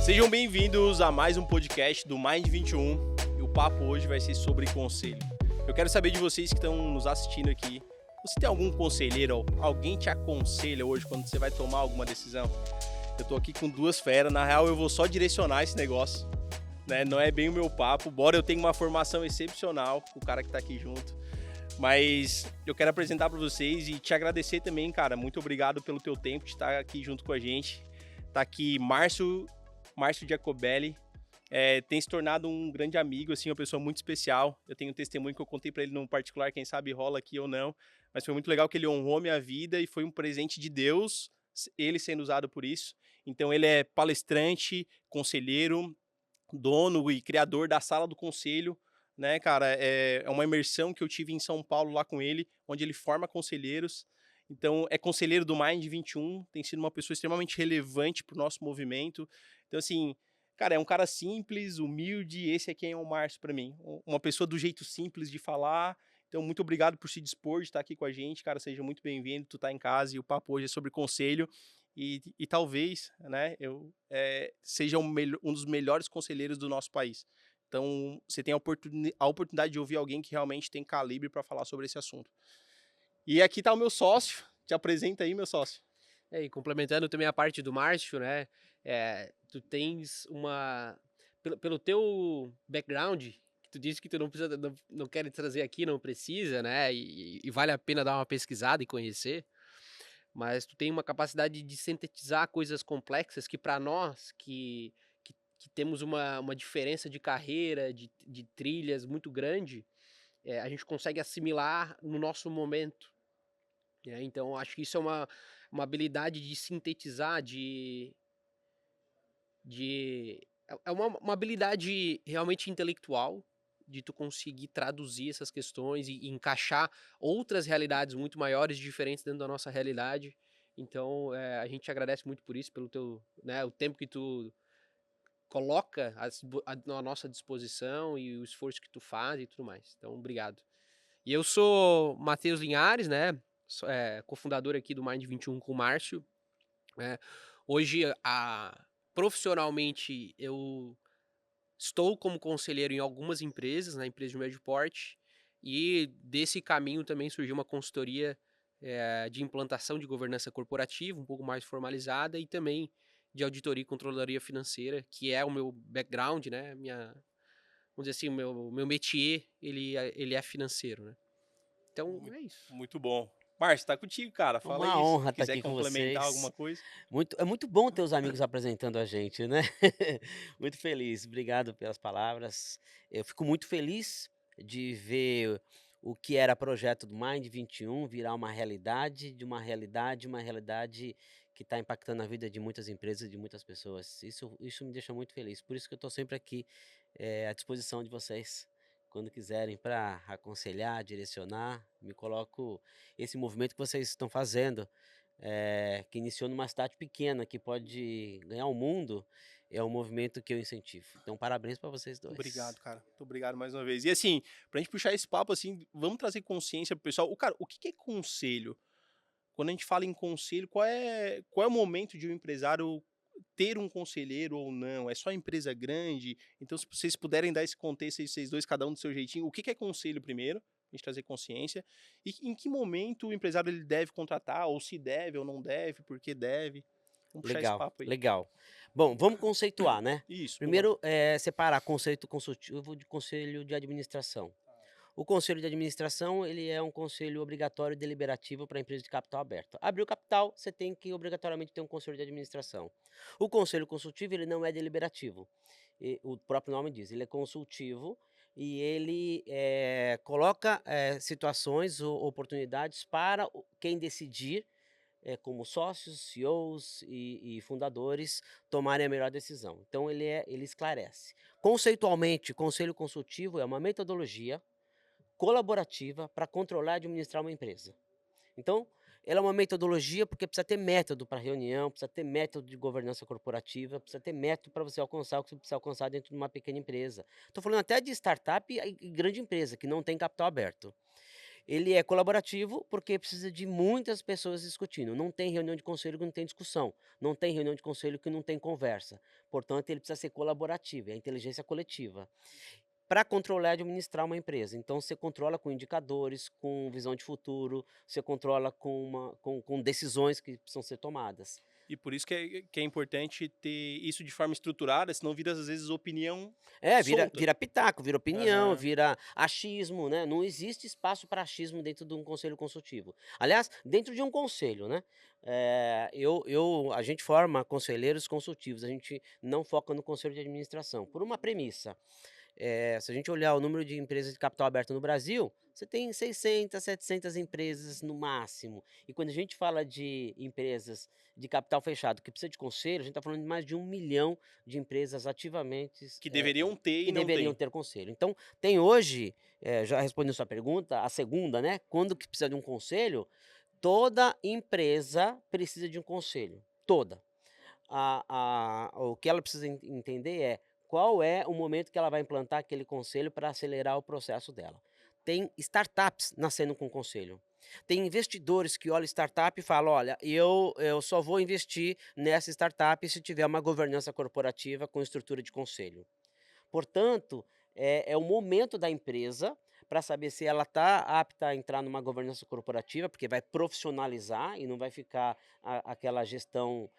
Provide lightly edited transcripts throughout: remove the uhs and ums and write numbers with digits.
Sejam bem-vindos a mais um podcast do Mind 21 e o papo hoje vai ser sobre conselho. Eu quero saber de vocês que estão nos assistindo aqui, você tem algum conselheiro, alguém te aconselha hoje quando você vai tomar alguma decisão? Eu tô aqui com duas feras, na real eu vou só direcionar esse negócio, né? Não é bem o meu papo, embora eu tenha uma formação excepcional com o cara que tá aqui junto. Mas eu quero apresentar para vocês e te agradecer também, cara. Muito obrigado pelo teu tempo de estar aqui junto com a gente. Tá aqui Márcio Giacobelli, tem se tornado um grande amigo, assim, uma pessoa muito especial. Eu tenho um testemunho que eu contei para ele no particular, quem sabe rola aqui ou não. Mas foi muito legal que ele honrou minha vida e foi um presente de Deus, ele sendo usado por isso. Então ele é palestrante, conselheiro, dono e criador da Sala do Conselho, né, cara? É uma imersão que eu tive em São Paulo lá com ele, onde ele forma conselheiros. Então, é conselheiro do Mind 21, tem sido uma pessoa extremamente relevante para o nosso movimento. Então, assim, cara, é um cara simples, humilde, esse é quem é o Márcio para mim. Uma pessoa do jeito simples de falar. Então, muito obrigado por se dispor de estar aqui com a gente, cara, seja muito bem-vindo, tu tá em casa e o papo hoje é sobre conselho. E talvez, né, seja um dos melhores conselheiros do nosso país. Então, você tem a oportunidade de ouvir alguém que realmente tem calibre para falar sobre esse assunto. E aqui está o meu sócio. Te apresenta aí, meu sócio. E complementando também a parte do Márcio, né? Tu tens pelo teu background, que tu disse que tu não precisa, não quer trazer aqui, não precisa, né? E vale a pena dar uma pesquisada e conhecer. Mas tu tem uma capacidade de sintetizar coisas complexas que para nós, que temos uma diferença de carreira, de trilhas muito grande, a gente consegue assimilar no nosso momento. Então, acho que isso é uma habilidade de sintetizar, é uma habilidade realmente intelectual, de tu conseguir traduzir essas questões e encaixar outras realidades muito maiores, diferentes dentro da nossa realidade. Então, a gente agradece muito por isso, pelo teu, né, o tempo que tu coloca à nossa disposição e o esforço que tu faz e tudo mais. Então, obrigado. E eu sou Matheus Linhares, né? Cofundador aqui do Mind 21 com o Márcio. Né? Hoje, profissionalmente, eu estou como conselheiro em algumas empresas, na empresa de médio porte, e desse caminho também surgiu uma consultoria de implantação de governança corporativa, um pouco mais formalizada, e também de auditoria e controladoria financeira, que é o meu background, né? Vamos dizer assim, o meu métier, ele é financeiro, né? Então, Muito, é isso. muito bom. Márcio, tá contigo, cara. Fala Uma aí se honra estar quiser aqui com complementar alguma vocês. coisa. É muito bom ter os amigos apresentando a gente, né? Muito feliz. Obrigado pelas palavras. Eu fico muito feliz de ver o que era projeto do Mind 21 virar uma realidade, uma realidade que está impactando a vida de muitas empresas, de muitas pessoas. Isso me deixa muito feliz. Por isso que eu estou sempre aqui à disposição de vocês. Quando quiserem para aconselhar, direcionar, me coloco esse movimento que vocês estão fazendo, que iniciou numa cidade pequena, que pode ganhar o mundo, é um movimento que eu incentivo. Então, parabéns para vocês Obrigado, dois. cara. Muito obrigado mais uma vez. E assim, pra gente puxar esse papo, assim, vamos trazer consciência pro pessoal. Cara, o que que é conselho? Quando a gente fala em conselho, qual é o momento de um empresário ter um conselheiro ou não? É só empresa grande? Então, se vocês puderem dar esse contexto aí, vocês dois, cada um do seu jeitinho, o que que é conselho primeiro? A gente trazer consciência. E em que momento o empresário ele deve contratar, ou se deve ou não deve, por que deve? Vamos puxar esse Legal, papo aí. legal. Bom, vamos conceituar, né? Isso, boa. Primeiro, separar conceito consultivo de conselho de administração. O conselho de administração, ele é um conselho obrigatório e deliberativo para empresa de capital aberto. Abriu capital, você tem que obrigatoriamente ter um conselho de administração. O conselho consultivo, ele não é deliberativo. O próprio nome diz, ele é consultivo e ele coloca situações ou oportunidades para quem decidir, como sócios, CEOs e fundadores, tomarem a melhor decisão. Então, ele esclarece. Conceitualmente, o conselho consultivo é uma metodologia colaborativa para controlar e administrar uma empresa. Então, ela é uma metodologia porque precisa ter método para reunião, precisa ter método de governança corporativa, precisa ter método para você alcançar o que você precisa alcançar dentro de uma pequena empresa. Estou falando até de startup e grande empresa que não tem capital aberto. Ele é colaborativo porque precisa de muitas pessoas discutindo. Não tem reunião de conselho que não tem discussão. Não tem reunião de conselho que não tem conversa. Portanto, ele precisa ser colaborativo, é a inteligência coletiva. Para controlar e administrar uma empresa. Então, você controla com indicadores, com visão de futuro, você controla com decisões que precisam ser tomadas. E por isso que é importante ter isso de forma estruturada, senão vira às vezes opinião É, solta. vira pitaco, vira opinião, Aham. vira achismo, né? Não existe espaço para achismo dentro de um conselho consultivo. Aliás, dentro de um conselho, né? A gente forma conselheiros consultivos, a gente não foca no conselho de administração, por uma premissa. Se a gente olhar o número de empresas de capital aberto no Brasil, você tem 600, 700 empresas no máximo. E quando a gente fala de empresas de capital fechado que precisa de conselho, a gente está falando de mais de 1 milhão de empresas ativamente Que deveriam ter que e não deveriam tem. ter conselho. Então, tem hoje, já respondendo sua pergunta, a segunda, né? Quando que precisa de um conselho? Toda empresa precisa de um conselho. Toda. O que ela precisa entender é qual é o momento que ela vai implantar aquele conselho para acelerar o processo dela. Tem startups nascendo com conselho. Tem investidores que olham startup e falam: olha, eu só vou investir nessa startup se tiver uma governança corporativa com estrutura de conselho. Portanto, é o momento da empresa para saber se ela está apta a entrar numa governança corporativa, porque vai profissionalizar e não vai ficar aquela gestão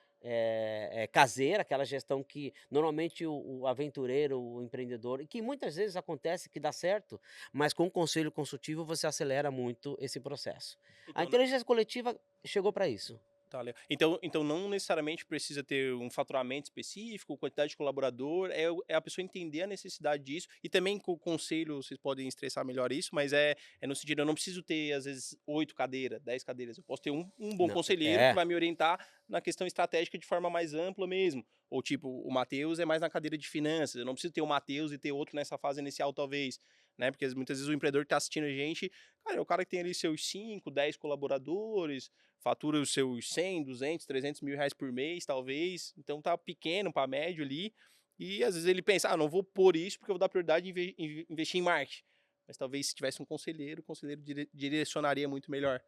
caseira, aquela gestão que normalmente o aventureiro, o empreendedor, e que muitas vezes acontece que dá certo, mas com o conselho consultivo você acelera muito esse processo. A Então, inteligência coletiva chegou para isso. tá, legal. Então não necessariamente precisa ter um faturamento específico, quantidade de colaborador, é a pessoa entender a necessidade disso, e também com o conselho vocês podem estressar melhor isso, mas é no sentido, eu não preciso ter, às vezes, 8 cadeiras, 10 cadeiras, eu posso ter um bom Não, conselheiro que vai me orientar na questão estratégica de forma mais ampla mesmo. Ou tipo, o Matheus é mais na cadeira de finanças, eu não preciso ter o Matheus e ter outro nessa fase inicial talvez, né? Porque muitas vezes o empreendedor que tá assistindo a gente, cara, é o cara que tem ali seus 5, 10 colaboradores, fatura os seus 100, 200, 300 mil reais por mês, talvez. Então tá pequeno para médio ali. E às vezes ele pensa, não vou pôr isso porque eu vou dar prioridade em investir em marketing. Mas talvez se tivesse um conselheiro, o conselheiro direcionaria muito melhor.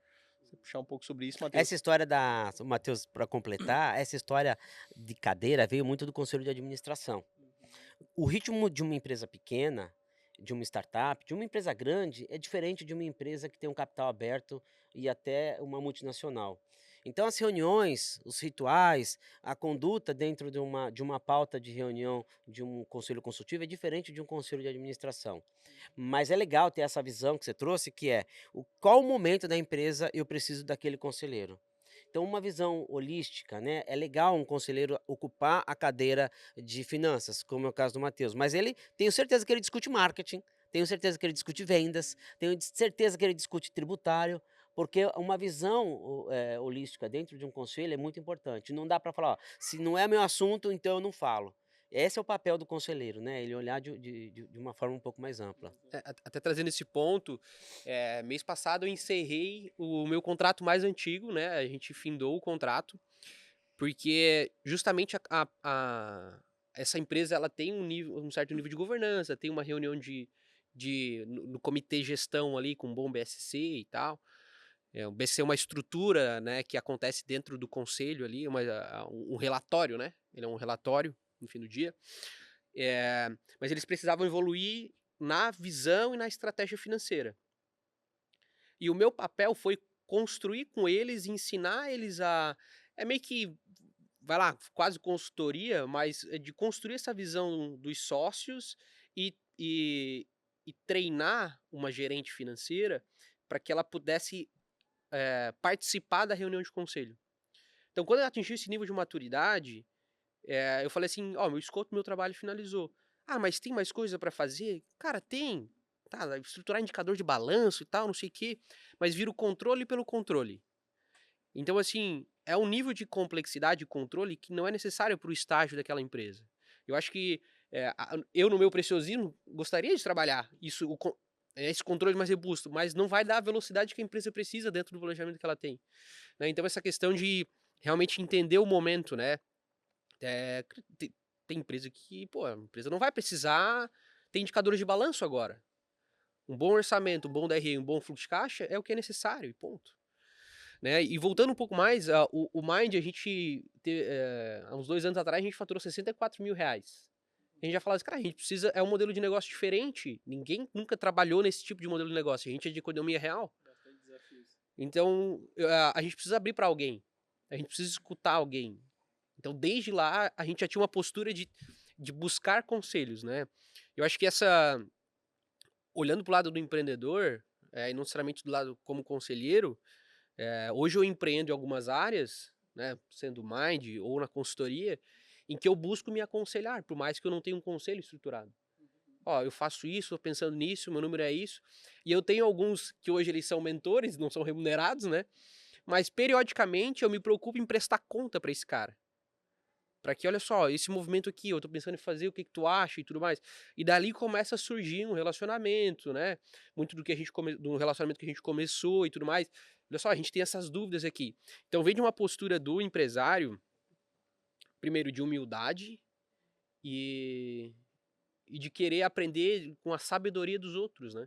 Você puxar um pouco sobre isso, Matheus. Essa história Matheus, para completar, essa história de cadeira veio muito do conselho de administração. O ritmo de uma empresa pequena, de uma startup, de uma empresa grande, é diferente de uma empresa que tem um capital aberto e até uma multinacional. Então, as reuniões, os rituais, a conduta dentro de uma pauta de reunião de um conselho consultivo é diferente de um conselho de administração. Mas é legal ter essa visão que você trouxe, que é qual o momento da empresa eu preciso daquele conselheiro. Então, uma visão holística, né? É legal um conselheiro ocupar a cadeira de finanças, como é o caso do Matheus, mas tenho certeza que ele discute marketing, tenho certeza que ele discute vendas, tenho certeza que ele discute tributário, porque uma visão holística dentro de um conselho é muito importante. Não dá para falar: ó, se não é meu assunto, então eu não falo. Esse é o papel do conselheiro, né? Ele olhar de uma forma um pouco mais ampla. Até trazendo esse ponto, mês passado eu encerrei o meu contrato mais antigo, né? A gente findou o contrato, porque justamente essa empresa ela tem um certo nível de governança, tem uma reunião no comitê gestão ali com bom BSC e tal. O BSC é uma estrutura, né, que acontece dentro do conselho ali, um relatório, né? Ele é um relatório no fim do dia. Mas eles precisavam evoluir na visão e na estratégia financeira. E o meu papel foi construir com eles, ensinar eles é meio que, vai lá, quase consultoria, mas é de construir essa visão dos sócios e treinar uma gerente financeira para que ela pudesse participar da reunião de conselho. Então, quando ela atingiu esse nível de maturidade, eu falei assim: meu escopo do meu trabalho finalizou. Ah, mas tem mais coisa para fazer? Cara, tem. Tá, estruturar indicador de balanço e tal, não sei o quê. Mas vira o controle pelo controle. Então, assim, é um nível de complexidade e controle que não é necessário para o estágio daquela empresa. Eu acho que eu, no meu preciosismo, gostaria de trabalhar esse controle mais robusto, mas não vai dar a velocidade que a empresa precisa dentro do planejamento que ela tem. Né? Então, essa questão de realmente entender o momento, né? Tem empresa que, a empresa não vai precisar ter indicadores de balanço agora. Um bom orçamento, um bom DRE, um bom fluxo de caixa é o que é necessário, e ponto. Né? E voltando um pouco mais, o Mind, há uns 2 anos atrás, a gente faturou R$ 64.000. A gente já falava assim, cara, a gente precisa, é um modelo de negócio diferente. Ninguém nunca trabalhou nesse tipo de modelo de negócio. A gente é de economia real. Então, a gente precisa abrir para alguém. A gente precisa escutar alguém. Então, desde lá, a gente já tinha uma postura de buscar conselhos, né? Eu acho que olhando para o lado do empreendedor, e não necessariamente do lado como conselheiro, hoje eu empreendo em algumas áreas, né, sendo Mind ou na consultoria, em que eu busco me aconselhar, por mais que eu não tenha um conselho estruturado. Ó, eu faço isso, tô pensando nisso, meu número é isso. E eu tenho alguns que hoje eles são mentores, não são remunerados, né? Mas periodicamente eu me preocupo em prestar conta para esse cara. Para que, olha só, esse movimento aqui, eu tô pensando em fazer, o que que tu acha e tudo mais. E dali começa a surgir um relacionamento, né? Muito do relacionamento que a gente começou e tudo mais. Olha só, a gente tem essas dúvidas aqui. Então vem de uma postura do empresário, primeiro de humildade e de querer aprender com a sabedoria dos outros, né?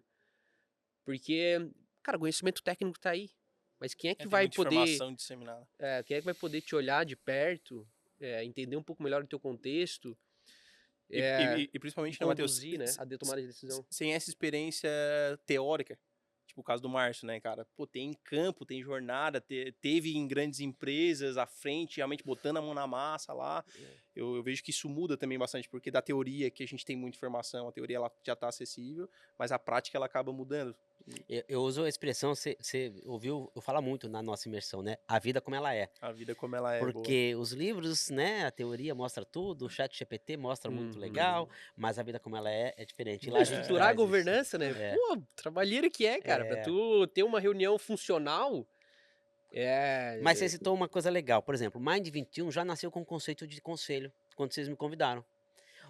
Porque, cara, o conhecimento técnico tá aí. Mas quem é que Tem vai muita poder, informação disseminada. quem é que vai poder te olhar de perto, entender um pouco melhor o teu contexto, E, e principalmente, né, Matheus, conduzir, né, a tomada de decisão. sem essa experiência teórica, tipo o caso do Márcio, né, cara? Pô, tem campo, tem jornada, teve em grandes empresas à frente, realmente botando a mão na massa lá. Eu vejo que isso muda também bastante, porque da teoria que a gente tem muita informação, a teoria ela já está acessível, mas a prática ela acaba mudando. Eu uso a expressão, você ouviu eu falar muito na nossa imersão, né? A vida como ela é. A vida como ela é boa. Porque os livros, né, a teoria mostra tudo, o chat GPT mostra muito legal, mas a vida como ela é diferente. E lá a gente Estruturar a traz isso. governança, né? É. Pô, trabalheira que cara. Pra tu ter uma reunião funcional, Mas você citou uma coisa legal, por exemplo, o Mind 21 já nasceu com o conceito de conselho, quando vocês me convidaram.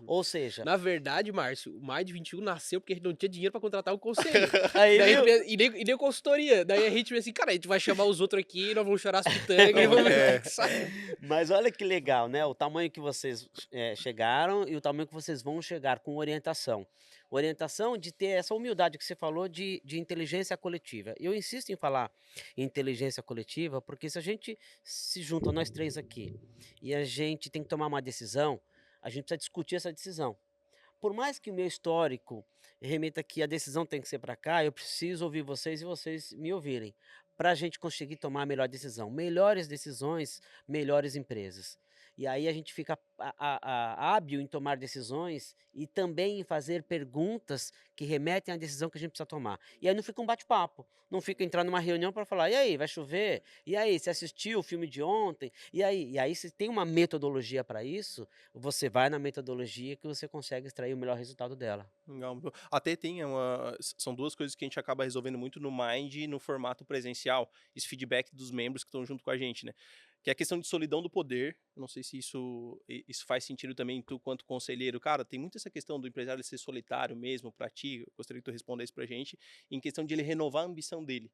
Ou seja, Na verdade, Márcio, o Mind 21 nasceu porque a gente não tinha dinheiro pra contratar o conselho. aí, Daí, viu? e nem consultoria. Daí a gente veio assim, cara, a gente vai chamar os outros aqui, nós vamos chorar as pitangas e vamos ver o que sai. Mas olha que legal, né? O tamanho que vocês chegaram e o tamanho que vocês vão chegar com orientação. Orientação de ter essa humildade que você falou de inteligência coletiva. Eu insisto em falar em inteligência coletiva porque se a gente se junta, nós três aqui, e a gente tem que tomar uma decisão, a gente precisa discutir essa decisão. Por mais que o meu histórico remeta que a decisão tem que ser para cá, eu preciso ouvir vocês e vocês me ouvirem, para a gente conseguir tomar a melhor decisão. Melhores decisões, melhores empresas. E aí a gente fica hábil em tomar decisões e também em fazer perguntas que remetem à decisão que a gente precisa tomar. E aí não fica um bate-papo, não fica entrar numa reunião para falar, e aí, vai chover? E aí, você assistiu o filme de ontem? E aí se tem uma metodologia para isso, você vai na metodologia que você consegue extrair o melhor resultado dela. Legal. Até tem são duas coisas que a gente acaba resolvendo muito no Mind e no formato presencial, esse feedback dos membros que estão junto com a gente, né? Que é a questão de solidão do poder. Eu não sei se isso faz sentido também tu quanto conselheiro. Cara, tem muito essa questão do empresário ser solitário mesmo pra ti. Eu gostaria que tu respondesse pra gente em questão de ele renovar a ambição dele.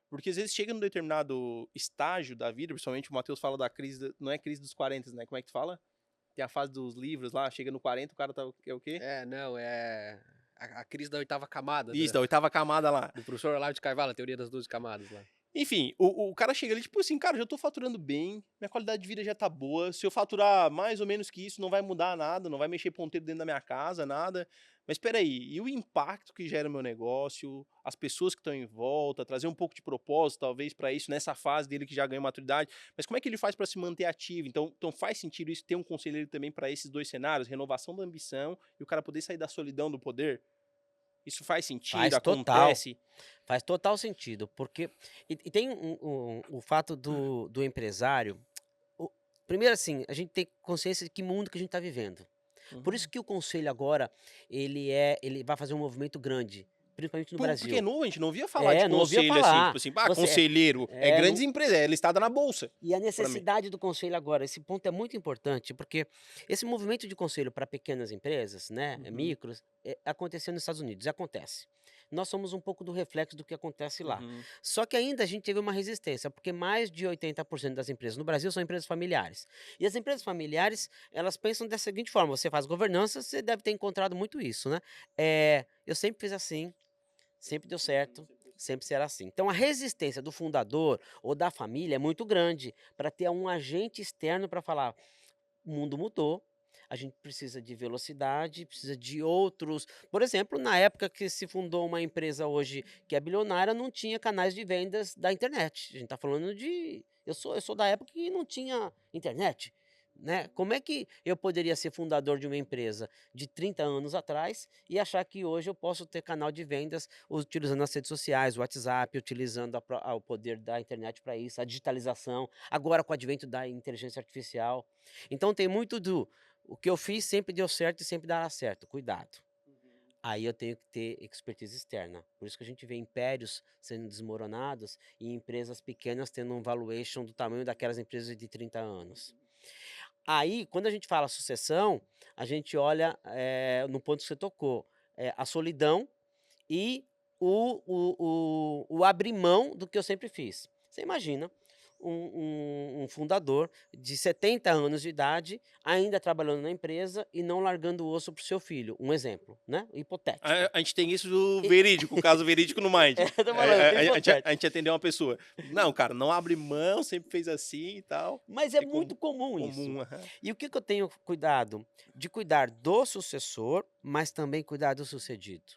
Porque às vezes chega num determinado estágio da vida, principalmente o Matheus fala da crise, não é crise dos 40, né? Como é que tu fala? Tem a fase dos livros lá, chega no 40, o cara é o quê? Não, é a crise da 8ª camada. Isso, da 8ª camada lá. Do professor Olavo de Carvalho, a teoria das 12 camadas lá. Enfim, o cara chega ali, tipo assim, cara, já tô faturando bem, minha qualidade de vida já tá boa, se eu faturar mais ou menos que isso, não vai mudar nada, não vai mexer ponteiro dentro da minha casa, nada. Mas peraí, e o impacto que gera o meu negócio, as pessoas que estão em volta, trazer um pouco de propósito, talvez, para isso, nessa fase dele que já ganhou maturidade, mas como é que ele faz para se manter ativo? Então faz sentido isso, ter um conselheiro também para esses dois cenários, renovação da ambição e o cara poder sair da solidão do poder? Isso faz sentido, Faz acontece? Faz total sentido, porque e tem o fato do empresário, primeiro assim, a gente tem consciência de que mundo que a gente está vivendo. Por isso que o conselho agora, ele vai fazer um movimento grande, principalmente no Brasil. Porque a gente não ouvia falar de não ouvia conselho assim, falar. tipo assim, Você- conselheiro, grandes empresas, é listada na bolsa. E a necessidade do conselho agora, esse ponto é muito importante, porque esse movimento de conselho para pequenas empresas, né, micros, aconteceu nos Estados Unidos, e acontece. Nós somos um pouco do reflexo do que acontece lá. Só que ainda a gente teve uma resistência, porque mais de 80% das empresas no Brasil são empresas familiares. E as empresas familiares, elas pensam da seguinte forma, você faz governança, você deve ter encontrado muito isso, né? Eu sempre fiz assim, sempre deu certo, sempre será assim. Então a resistência do fundador ou da família é muito grande para ter um agente externo para falar: o mundo mudou, a gente precisa de velocidade, precisa de outros. Por exemplo, na época que se fundou uma empresa hoje que é bilionária, não tinha canais de vendas da internet. A gente está falando de. Eu sou da época que não tinha internet. Né? Como é que eu poderia ser fundador de uma empresa de 30 anos atrás e achar que hoje eu posso ter canal de vendas utilizando as redes sociais, o WhatsApp, utilizando o poder da internet para isso, a digitalização, agora com o advento da inteligência artificial. Então tem muito do o que eu fiz sempre deu certo e sempre dará certo, cuidado. Aí eu tenho que ter expertise externa. Por isso que a gente vê impérios sendo desmoronados e empresas pequenas tendo um valuation do tamanho daquelas empresas de 30 anos. Aí, quando a gente fala sucessão, a gente olha no ponto que você tocou, a solidão e o abrir mão do que eu sempre fiz. Você imagina um fundador de 70 anos de idade ainda trabalhando na empresa e não largando o osso para o seu filho. Um exemplo, né? Hipotético. A gente tem isso do verídico, o caso verídico no Mind. Eu tô falando, tem hipotético. A gente atendeu uma pessoa. Não, cara, não abre mão, sempre fez assim e tal. Mas é muito comum isso. Aham. E o que eu tenho cuidado? De cuidar do sucessor, mas também cuidar do sucedido.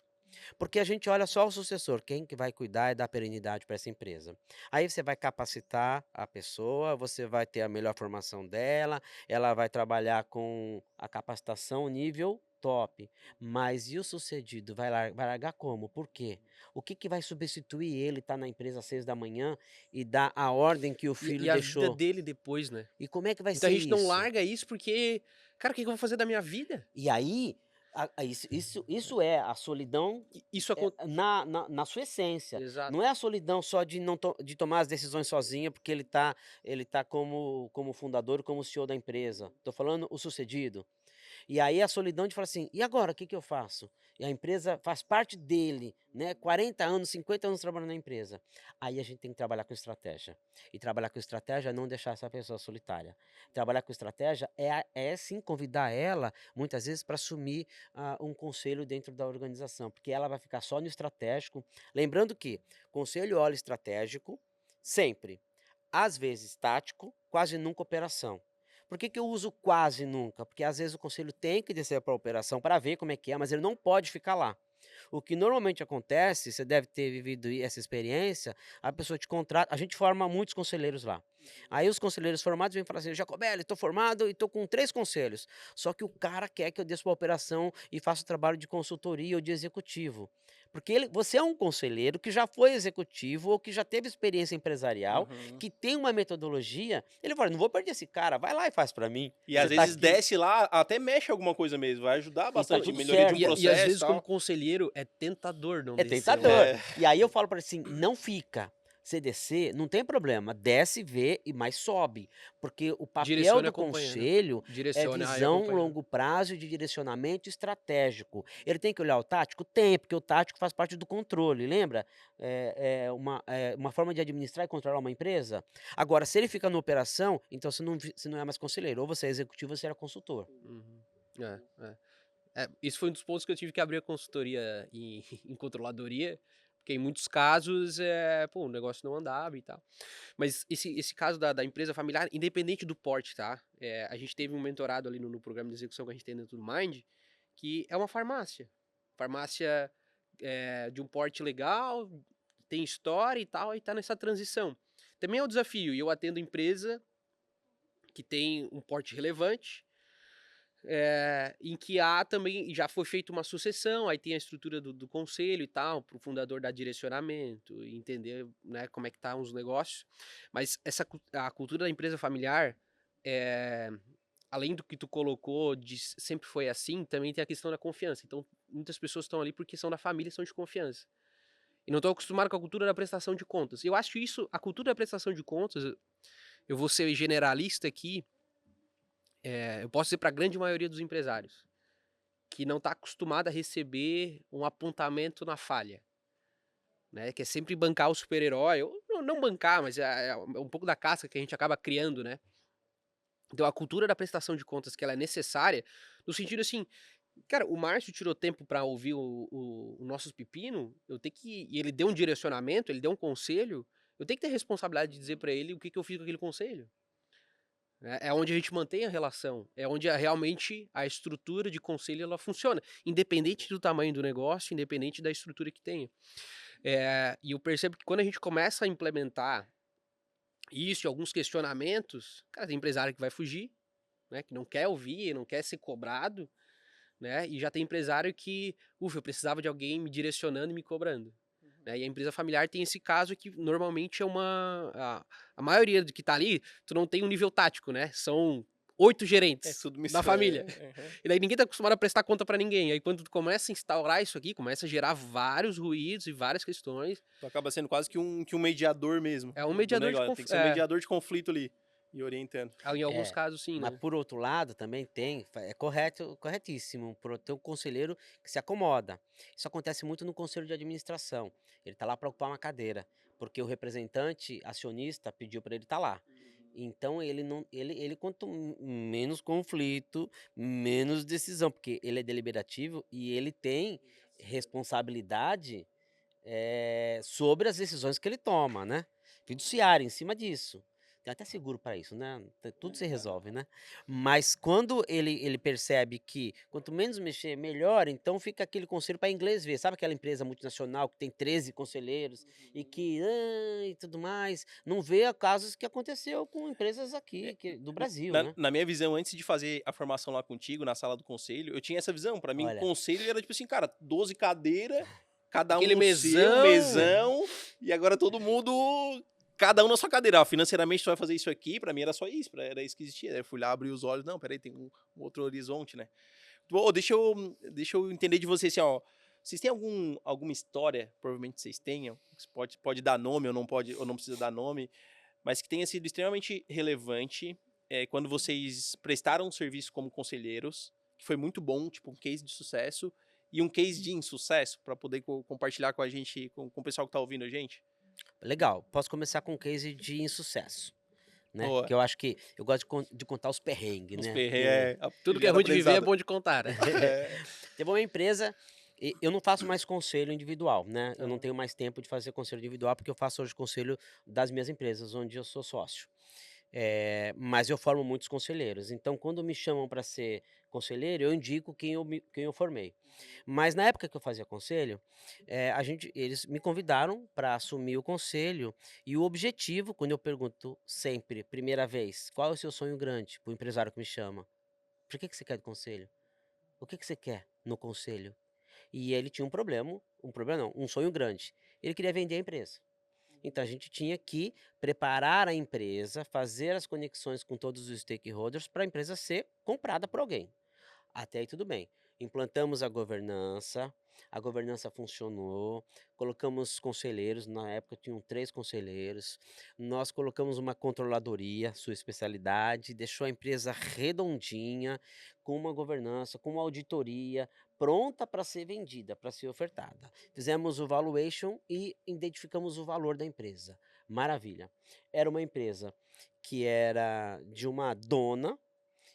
Porque a gente olha só o sucessor, quem que vai cuidar e dar perenidade para essa empresa. Aí você vai capacitar a pessoa, você vai ter a melhor formação dela, ela vai trabalhar com a capacitação nível top. Mas e o sucedido? Vai largar como? Por quê? O que vai substituir ele estar na empresa às 6 da manhã e dar a ordem que o filho E a vida deixou? dele depois, né? E como é que vai Então ser a gente não isso? larga isso porque, cara, o que eu vou fazer da minha vida? E aí, isso é a solidão Isso acontece. na sua essência. Exato. Não é a solidão só de tomar as decisões sozinho, porque ele tá como fundador, como CEO da empresa. Estou falando o sucedido. E aí a solidão de falar assim, e agora, o que eu faço? E a empresa faz parte dele, né? 40 anos, 50 anos trabalhando na empresa. Aí a gente tem que trabalhar com estratégia. E trabalhar com estratégia é não deixar essa pessoa solitária. Trabalhar com estratégia é sim convidar ela, muitas vezes, para assumir um conselho dentro da organização, porque ela vai ficar só no estratégico. Lembrando que conselho olha estratégico, sempre. Às vezes tático, quase nunca operação. Por que eu uso quase nunca? Porque às vezes o conselho tem que descer para a operação para ver como é que é, mas ele não pode ficar lá. O que normalmente acontece, você deve ter vivido essa experiência, a pessoa te contrata, a gente forma muitos conselheiros lá. Aí os conselheiros formados vêm falar assim, Jacobelli, estou formado e estou com 3 conselhos. Só que o cara quer que eu desça para a operação e faça o trabalho de consultoria ou de executivo. Porque você é um conselheiro que já foi executivo ou que já teve experiência empresarial, Uhum. que tem uma metodologia, ele fala, não vou perder esse cara, vai lá e faz para mim. E às Você tá vezes aqui. desce lá, até mexe alguma coisa mesmo, vai ajudar bastante, tudo melhoria de certo. um E processo às vezes, e tal. como conselheiro, é tentador não É descer, tentador. né? É. E aí eu falo para ele assim, não fica. Você descer, não tem problema, desce, vê e mais sobe. Porque o papel Direcione do acompanhando. conselho é Direcione, aí visão acompanhando. longo prazo de direcionamento estratégico. Ele tem que olhar o tático? Tem, porque o tático faz parte do controle, lembra? Uma forma de administrar e controlar uma empresa. Agora, se ele fica na operação, então você não é mais conselheiro. Ou você é executivo ou você era consultor. Uhum. Isso foi um dos pontos que eu tive que abrir a consultoria em controladoria, porque em muitos casos o negócio não andava e tal. Mas esse caso da empresa familiar, independente do porte, tá? A gente teve um mentorado ali no programa de execução que a gente tem dentro do Mind, que é uma farmácia. Farmácia de um porte legal, tem história e tal, e tá nessa transição. Também é um desafio, e eu atendo empresa que tem um porte relevante, em que há também, já foi feita uma sucessão, aí tem a estrutura do conselho e tal, para o fundador dar direcionamento, e entender, né, como é que tá os negócios. Mas a cultura da empresa familiar, além do que tu colocou, de sempre foi assim, também tem a questão da confiança. Então, muitas pessoas estão ali porque são da família e são de confiança. E não estão acostumados com a cultura da prestação de contas. Eu acho isso, a cultura da prestação de contas, eu vou ser generalista aqui, eu posso dizer para a grande maioria dos empresários que não está acostumado a receber um apontamento na falha, né? Que é sempre bancar o super-herói, ou não bancar, mas é um pouco da casca que a gente acaba criando, né? Então a cultura da prestação de contas que ela é necessária, no sentido assim, Cara, o Márcio tirou tempo pra ouvir o nossos pepino, e ele deu um direcionamento, ele deu um conselho, eu tenho que ter responsabilidade de dizer pra ele o que que eu fiz com aquele conselho. É onde a gente mantém a relação, é onde realmente a estrutura de conselho ela funciona, independente do tamanho do negócio, independente da estrutura que tenha. E eu percebo que quando a gente começa a implementar isso e alguns questionamentos, cara, tem empresário que vai fugir, né, que não quer ouvir, não quer ser cobrado, né, e já tem empresário que, ufa, eu precisava de alguém me direcionando e me cobrando. Né, e a empresa familiar tem esse caso que normalmente a maioria do que tá ali, tu não tem um nível tático, né? São 8 É gerentes tudo da família. aham. E daí ninguém tá acostumado a prestar conta pra ninguém. Aí quando tu começa a instaurar isso aqui, começa a gerar vários ruídos e várias questões. Tu acaba sendo quase que um mediador mesmo É um do mediador de negócio. Tem que ser um mediador de conflito ali e orientando. em alguns É, casos sim, mas né? por outro lado também é correto, corretíssimo, ter um conselheiro que se acomoda. Isso acontece muito no conselho de administração. Ele está lá para ocupar uma cadeira, porque o representante acionista pediu para ele estar lá. Então ele não, ele quanto menos conflito, menos decisão, porque ele é deliberativo e ele tem responsabilidade sobre as decisões que ele toma, né? Fiduciária em cima disso. Tem até seguro para isso, né? Tudo se resolve, né? Mas quando ele percebe que quanto menos mexer, melhor, então fica aquele conselho para inglês ver. Sabe aquela empresa multinacional que tem 13 conselheiros e que e tudo mais? Não vê casos que aconteceu com empresas aqui do Brasil, Na, né? na minha visão, antes de fazer a formação lá contigo, na sala do conselho, eu tinha essa visão. Pra mim, Olha, conselho era tipo assim, cara, 12 cadeiras, cada um Aquele no seu, mesão. mesão, e agora todo mundo, cada um na sua cadeira. Ó, financeiramente, tu vai fazer isso aqui. Pra mim era só isso, era isso que existia. Eu fui lá, abri os olhos, não, peraí, tem um outro horizonte, né? Bom, deixa eu entender de vocês assim, ó. Vocês têm alguma história, provavelmente vocês tenham, pode dar nome ou não precisa dar nome, mas que tenha sido extremamente relevante quando vocês prestaram um serviço como conselheiros, que foi muito bom, tipo um case de sucesso e um case de insucesso, para poder compartilhar com a gente, com o pessoal que tá ouvindo a gente? legal. Posso começar com um case de insucesso, né? Boa. Que eu acho que eu gosto de contar os perrengues, Os né? perrengues, Tudo que é ruim de viver é bom de contar, né? Teve uma empresa, eu não faço mais conselho individual, né? Eu não Aham. tenho mais tempo de fazer conselho individual porque eu faço hoje conselho das minhas empresas, onde eu sou sócio. Mas eu formo muitos conselheiros. Então, quando me chamam para ser conselheiro, eu indico quem eu formei. Mas na época que eu fazia conselho, eles me convidaram para assumir o conselho e o objetivo, quando eu pergunto sempre, primeira vez, qual é o seu sonho grande para o empresário que me chama? Por que você quer do conselho? O que você quer no conselho? E ele tinha um problema não, um sonho grande. Ele queria vender a empresa. Então a gente tinha que preparar a empresa, fazer as conexões com todos os stakeholders para a empresa ser comprada por alguém. Até aí tudo bem. Implantamos a governança funcionou, colocamos conselheiros, na época tinham 3 conselheiros, nós colocamos uma controladoria, sua especialidade, deixou a empresa redondinha, com uma governança, com uma auditoria, pronta para ser vendida, para ser ofertada. Fizemos o valuation e identificamos o valor da empresa. Maravilha. Era uma empresa que era de uma dona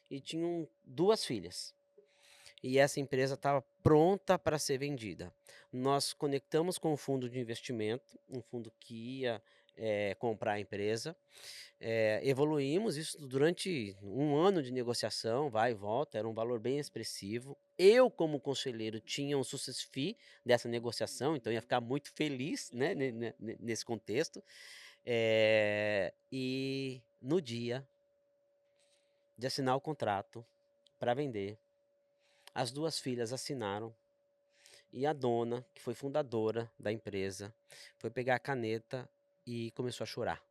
e tinham 2 filhas. E essa empresa estava pronta para ser vendida. Nós conectamos com o fundo de investimento, um fundo que ia comprar a empresa. Evoluímos isso durante um ano de negociação, vai e volta, era um valor bem expressivo. Eu, como conselheiro, tinha um success fee dessa negociação, então ia ficar muito feliz, né, nesse contexto. E no dia de assinar o contrato para vender, as 2 filhas assinaram e a dona, que foi fundadora da empresa, foi pegar a caneta e começou a chorar.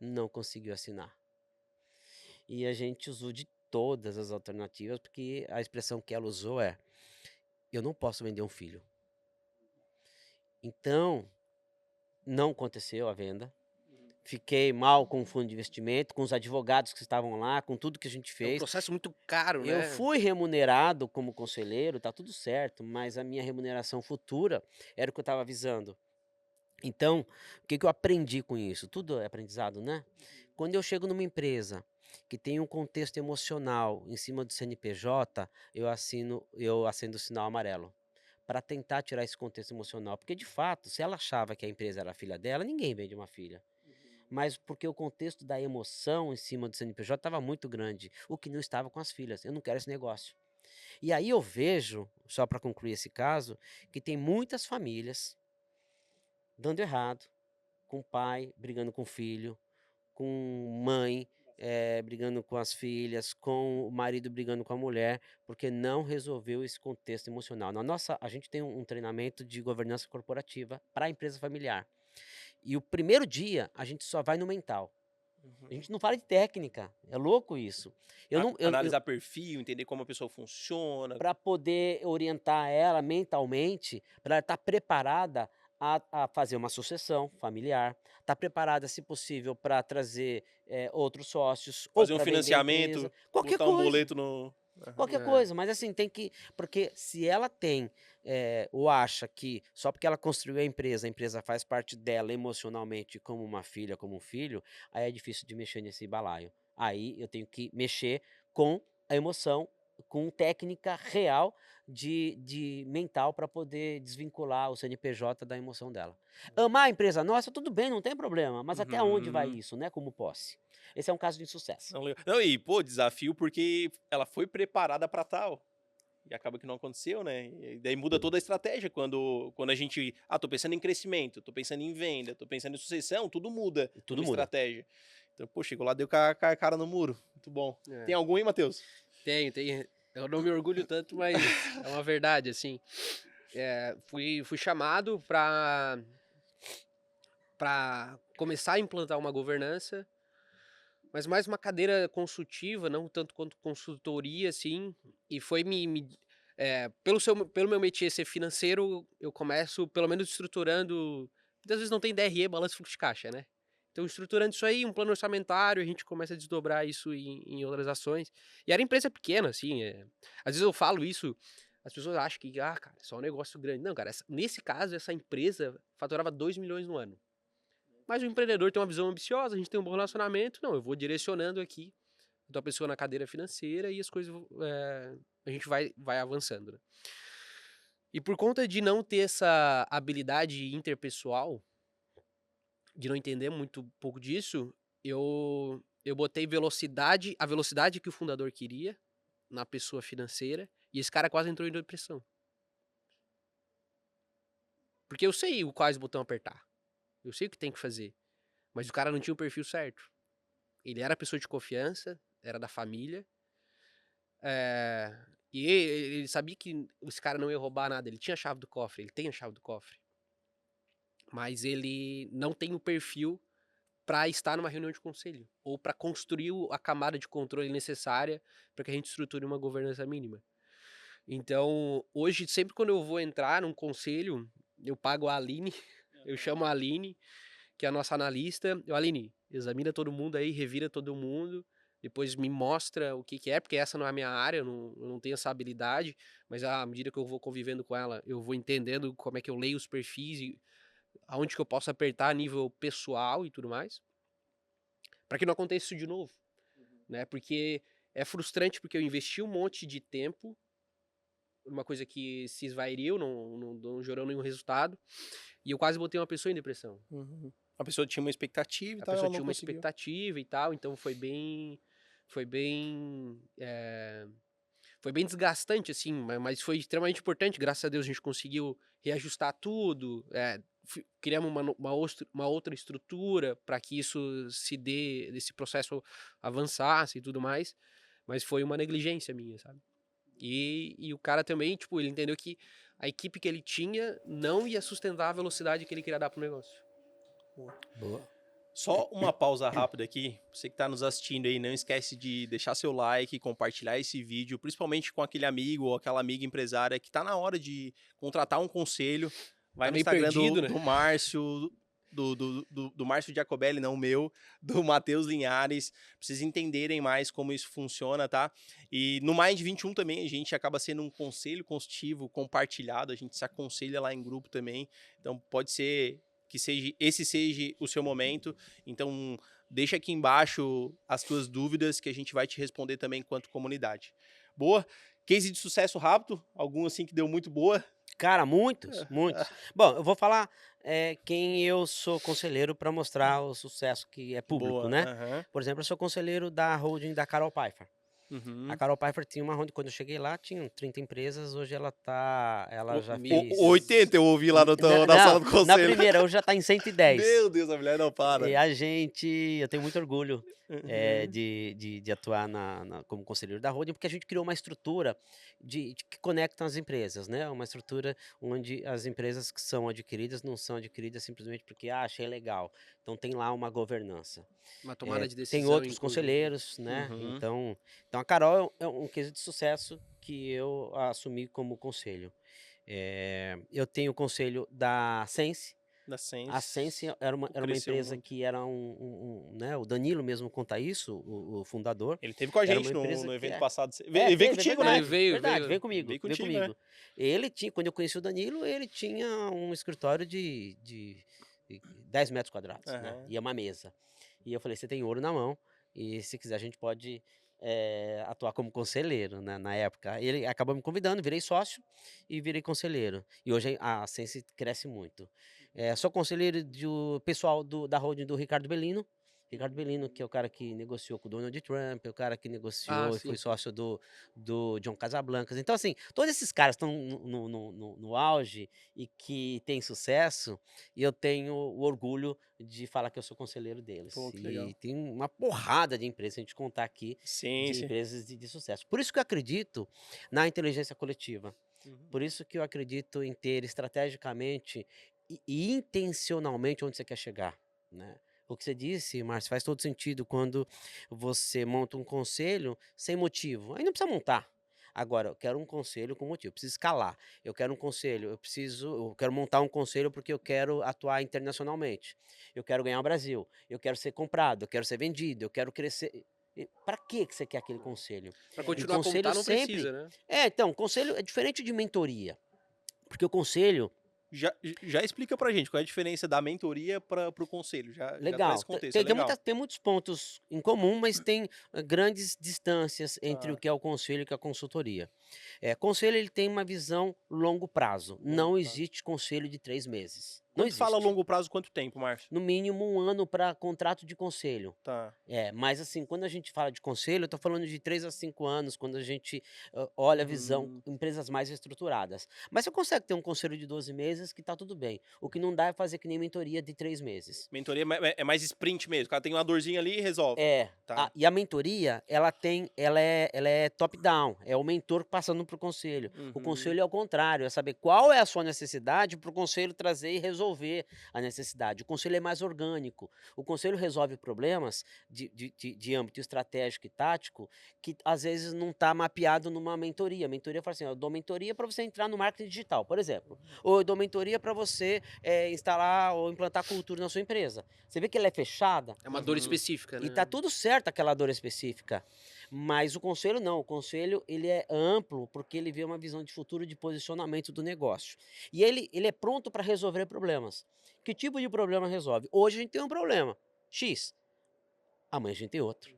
Não conseguiu assinar. E a gente usou de todas as alternativas, porque a expressão que ela usou é: eu não posso vender um filho. Então, não aconteceu a venda. Fiquei mal com o fundo de investimento, com os advogados que estavam lá, com tudo que a gente É um fez. processo muito caro, Eu né? fui remunerado como conselheiro, tá tudo certo, mas a minha remuneração futura era o que eu estava visando. Então, o que eu aprendi com isso? Tudo é aprendizado, né? Quando eu chego numa empresa que tem um contexto emocional em cima do CNPJ, eu acendo o sinal amarelo. Para tentar tirar esse contexto emocional. Porque, de fato, se ela achava que a empresa era filha dela, ninguém vende uma filha. Mas porque o contexto da emoção em cima do CNPJ estava muito grande, o que não estava com as filhas. Eu não quero esse negócio. E aí eu vejo, só para concluir esse caso, que tem muitas famílias dando errado, com pai brigando com o filho, com mãe brigando com as filhas, com o marido brigando com a mulher, porque não resolveu esse contexto emocional. A gente tem um treinamento de governança corporativa para a empresa familiar. E o primeiro dia a gente só vai no mental. A gente não fala de técnica, é louco isso. Analisar perfil, entender como a pessoa funciona. Para poder orientar ela mentalmente, para ela estar preparada a fazer uma sucessão familiar, estar preparada, se possível, para trazer outros sócios, ou Fazer um para vender a financiamento, empresa, qualquer botar um coisa. boleto no... Qualquer É. coisa, mas assim, tem que. Porque se ela tem, ou acha que só porque ela construiu a empresa faz parte dela emocionalmente como uma filha, como um filho, aí é difícil de mexer nesse balaio. Aí eu tenho que mexer com a emoção, com técnica real de mental para poder desvincular o CNPJ da emoção dela. Amar a empresa nossa, tudo bem, não tem problema, mas até onde vai Uhum. isso, né? Como posse. Esse é um caso de insucesso. Não, e, pô, desafio porque ela foi preparada para tal. E acaba que não aconteceu, né? E daí muda toda a estratégia quando a gente... tô pensando em crescimento, tô pensando em venda, tô pensando em sucessão, tudo muda. Tudo Uma muda. estratégia. Então, pô, chegou lá, deu com a cara no muro. Muito bom. É. Tem algum aí, Matheus? Tem. Eu não me orgulho tanto, mas é uma verdade, assim. Fui chamado para começar a implantar uma governança, mas mais uma cadeira consultiva, não tanto quanto consultoria, assim. E foi pelo meu métier ser financeiro, eu começo, pelo menos, estruturando. Muitas vezes não tem DRE, balanço e fluxo de caixa, né? Então, estruturando isso aí, um plano orçamentário, a gente começa a desdobrar isso em outras ações. E era empresa pequena, assim. Às vezes eu falo isso, as pessoas acham que, cara, é só um negócio grande. Não, cara, nesse caso, essa empresa faturava 2 milhões no ano. Mas o empreendedor tem uma visão ambiciosa, a gente tem um bom relacionamento. Não, eu vou direcionando aqui a pessoa na cadeira financeira e as coisas, a gente vai avançando, né? E por conta de não ter essa habilidade interpessoal, de não entender muito pouco disso, eu botei a velocidade que o fundador queria na pessoa financeira, e esse cara quase entrou em depressão. Porque eu sei quais botão apertar. Eu sei o que tem que fazer. Mas o cara não tinha o perfil certo. Ele era pessoa de confiança, era da família. E ele sabia que esse cara não ia roubar nada. Ele tinha a chave do cofre, ele tem a chave do cofre. Mas ele não tem o perfil para estar numa reunião de conselho. Ou para construir a camada de controle necessária para que a gente estruture uma governança mínima. Então, hoje, sempre quando eu vou entrar num conselho, eu pago a Aline, eu chamo a Aline, que é a nossa analista. Aline, examina todo mundo aí, revira todo mundo, depois me mostra o que é, porque essa não é a minha área, eu não tenho essa habilidade, mas à medida que eu vou convivendo com ela, eu vou entendendo como é que eu leio os perfis e aonde que eu posso apertar a nível pessoal e tudo mais, para que não aconteça isso de novo, né? Porque é frustrante, porque eu investi um monte de tempo uma coisa que se esvairiu, não gerou nenhum resultado. E eu quase botei uma pessoa em depressão. Uhum. A pessoa tinha uma expectativa e A tal, pessoa ela tinha não uma conseguiu. expectativa e tal, então foi bem desgastante, assim, mas foi extremamente importante. Graças a Deus a gente conseguiu reajustar tudo, criamos uma outra estrutura para que isso se dê, esse processo avançasse e tudo mais, mas foi uma negligência minha, sabe? E o cara também, tipo, ele entendeu que a equipe que ele tinha não ia sustentar a velocidade que ele queria dar pro negócio. Boa. Só uma pausa rápida aqui. Você que está nos assistindo aí, não esquece de deixar seu like, compartilhar esse vídeo, principalmente com aquele amigo ou aquela amiga empresária que está na hora de contratar um conselho. Vai Tá no meio Instagram perdido, né? do Márcio, do Márcio Giacobelli, não o meu, do Matheus Linhares, pra vocês entenderem mais como isso funciona, tá? E no Mind 21 também a gente acaba sendo um conselho consultivo compartilhado, a gente se aconselha lá em grupo também, então pode ser que esse seja o seu momento, então deixa aqui embaixo as tuas dúvidas que a gente vai te responder também enquanto comunidade. Boa? Case de sucesso rápido? Algum assim que deu muito boa? Cara, muitos, muitos. Bom, eu vou falar quem eu sou conselheiro para mostrar o sucesso que é público, Boa. né? Aham. Por exemplo, eu sou conselheiro da holding da Carol Pfeiffer. A Uhum. Carol Pfeiffer tinha uma holding, quando eu cheguei lá, tinham 30 empresas, hoje ela já fez... 80 eu ouvi lá na Não, sala do na conselho. primeira, hoje já está em 110. Meu Deus, a mulher não para. E eu tenho muito orgulho Uhum. de atuar como conselheiro da holding, porque a gente criou uma estrutura que conecta as empresas, né? Uma estrutura onde as empresas que são adquiridas não são adquiridas simplesmente porque, achei legal. Então tem lá uma governança. Uma tomada de Tem decisão outros em conjunto. conselheiros, né? Uhum. Então a Carol é um case de sucesso que eu assumi como conselho. Eu tenho o conselho da Sense. Da Sense. A Sense era uma Cresceu empresa muito. que era né, o Danilo mesmo conta isso, o fundador. Ele teve com a Era gente uma empresa no que evento é- passado. É, Ele veio teve, contigo, verdade, né? Ele veio, verdade, veio. veio comigo, Veio veio contigo, comigo. Ele tinha, quando eu conheci o Danilo, ele tinha um escritório de 10 metros quadrados, né? Aham. E uma mesa. E eu falei, você tem ouro na mão, e se quiser a gente pode atuar como conselheiro, né, na época. Ele acabou me convidando, virei sócio e virei conselheiro. E hoje a Sense cresce muito. Sou conselheiro do pessoal da holding do Ricardo Bellino. Ricardo Bellino, que é o cara que negociou com o Donald Trump, é o cara que negociou e foi Sim. sócio do John Casablancas. Então, assim, todos esses caras estão no auge e que têm sucesso, e eu tenho o orgulho de falar que eu sou conselheiro deles. Pô, que legal. E tem uma porrada de empresas, se a gente contar aqui, Sim, de sim. empresas de sucesso. Por isso que eu acredito na inteligência coletiva. Uhum. Por isso que eu acredito em ter estrategicamente e intencionalmente onde você quer chegar, né? O que você disse, Márcio, faz todo sentido quando você monta um conselho sem motivo. Aí não precisa montar. Agora, eu quero um conselho com motivo, eu preciso escalar. Eu quero um conselho, eu quero montar um conselho porque eu quero atuar internacionalmente. Eu quero ganhar o Brasil, eu quero ser comprado, eu quero ser vendido, eu quero crescer. Para que você quer aquele conselho? Pra E continuar como conselho tá, não sempre. precisa, né? Então, conselho é diferente de mentoria. Porque o conselho, Já explica pra gente qual é a diferença da mentoria para o conselho. Já traz legal, esse contexto, é legal. tem muitos pontos em comum, mas tem grandes distâncias entre o Tá. que é o conselho e o que é a consultoria. Conselho ele tem uma visão longo prazo. Não prazo. existe conselho de 3 meses. Não Quando fala existe. longo prazo, quanto tempo, Márcio? No mínimo 1 ano para contrato de conselho. Tá. Mas assim, quando a gente fala de conselho, eu estou falando de 3 a 5 anos, quando a gente olha a visão, empresas mais estruturadas. Mas você consegue ter um conselho de 12 meses que está tudo bem. O que não dá é fazer que nem mentoria de 3 meses. Mentoria é mais sprint mesmo. O cara tem uma dorzinha ali e resolve. Tá. E a mentoria, ela é top-down, é o mentor passando para o conselho. O Uhum. conselho é o contrário, é saber qual é a sua necessidade para o conselho trazer e resolver a necessidade. O conselho é mais orgânico. O conselho resolve problemas de âmbito estratégico e tático que às vezes não está mapeado numa mentoria. A mentoria fala assim, eu dou mentoria para você entrar no marketing digital, por exemplo. Ou eu dou mentoria para você instalar ou implantar cultura na sua empresa. Você vê que ela é fechada? É uma dor específica, né? E tá tudo certo aquela dor específica. Mas o conselho não, o conselho ele é amplo porque ele vê uma visão de futuro de posicionamento do negócio. E ele é pronto para resolver problemas. Que tipo de problema resolve? Hoje a gente tem um problema, X. Amanhã a gente tem outro.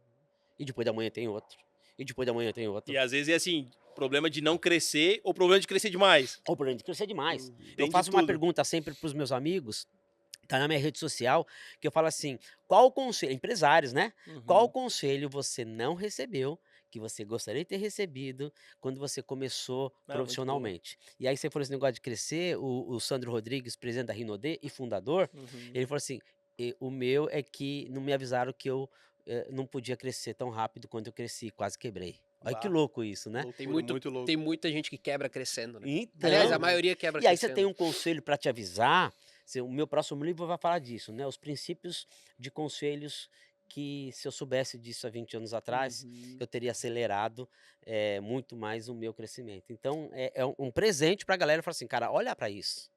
E depois da manhã tem outro. E depois da manhã tem outro. E às vezes é assim, problema de não crescer ou problema de crescer demais. Ou problema de crescer demais. Tem Eu de faço uma tudo. pergunta sempre para os meus amigos, tá na minha rede social, que eu falo assim, qual o conselho, empresários, né? Qual conselho você não recebeu, que você gostaria de ter recebido quando você começou muito profissionalmente? E aí você falou esse negócio de crescer, o Sandro Rodrigues, presidente da Rinode e fundador, ele falou assim, o meu é que não me avisaram que eu não podia crescer tão rápido quanto eu cresci, quase quebrei. Olha que Bah, louco isso, né? loucura, muito louco. Tem muita gente que quebra crescendo, né? Então, Aliás, a maioria quebra e aí crescendo. você tem um conselho para te avisar. O meu próximo livro vai falar disso, né? Os princípios de conselhos que, se eu soubesse disso há 20 anos atrás, eu teria acelerado muito mais o meu crescimento. Então, é um presente para a galera falar assim, cara, olha para isso.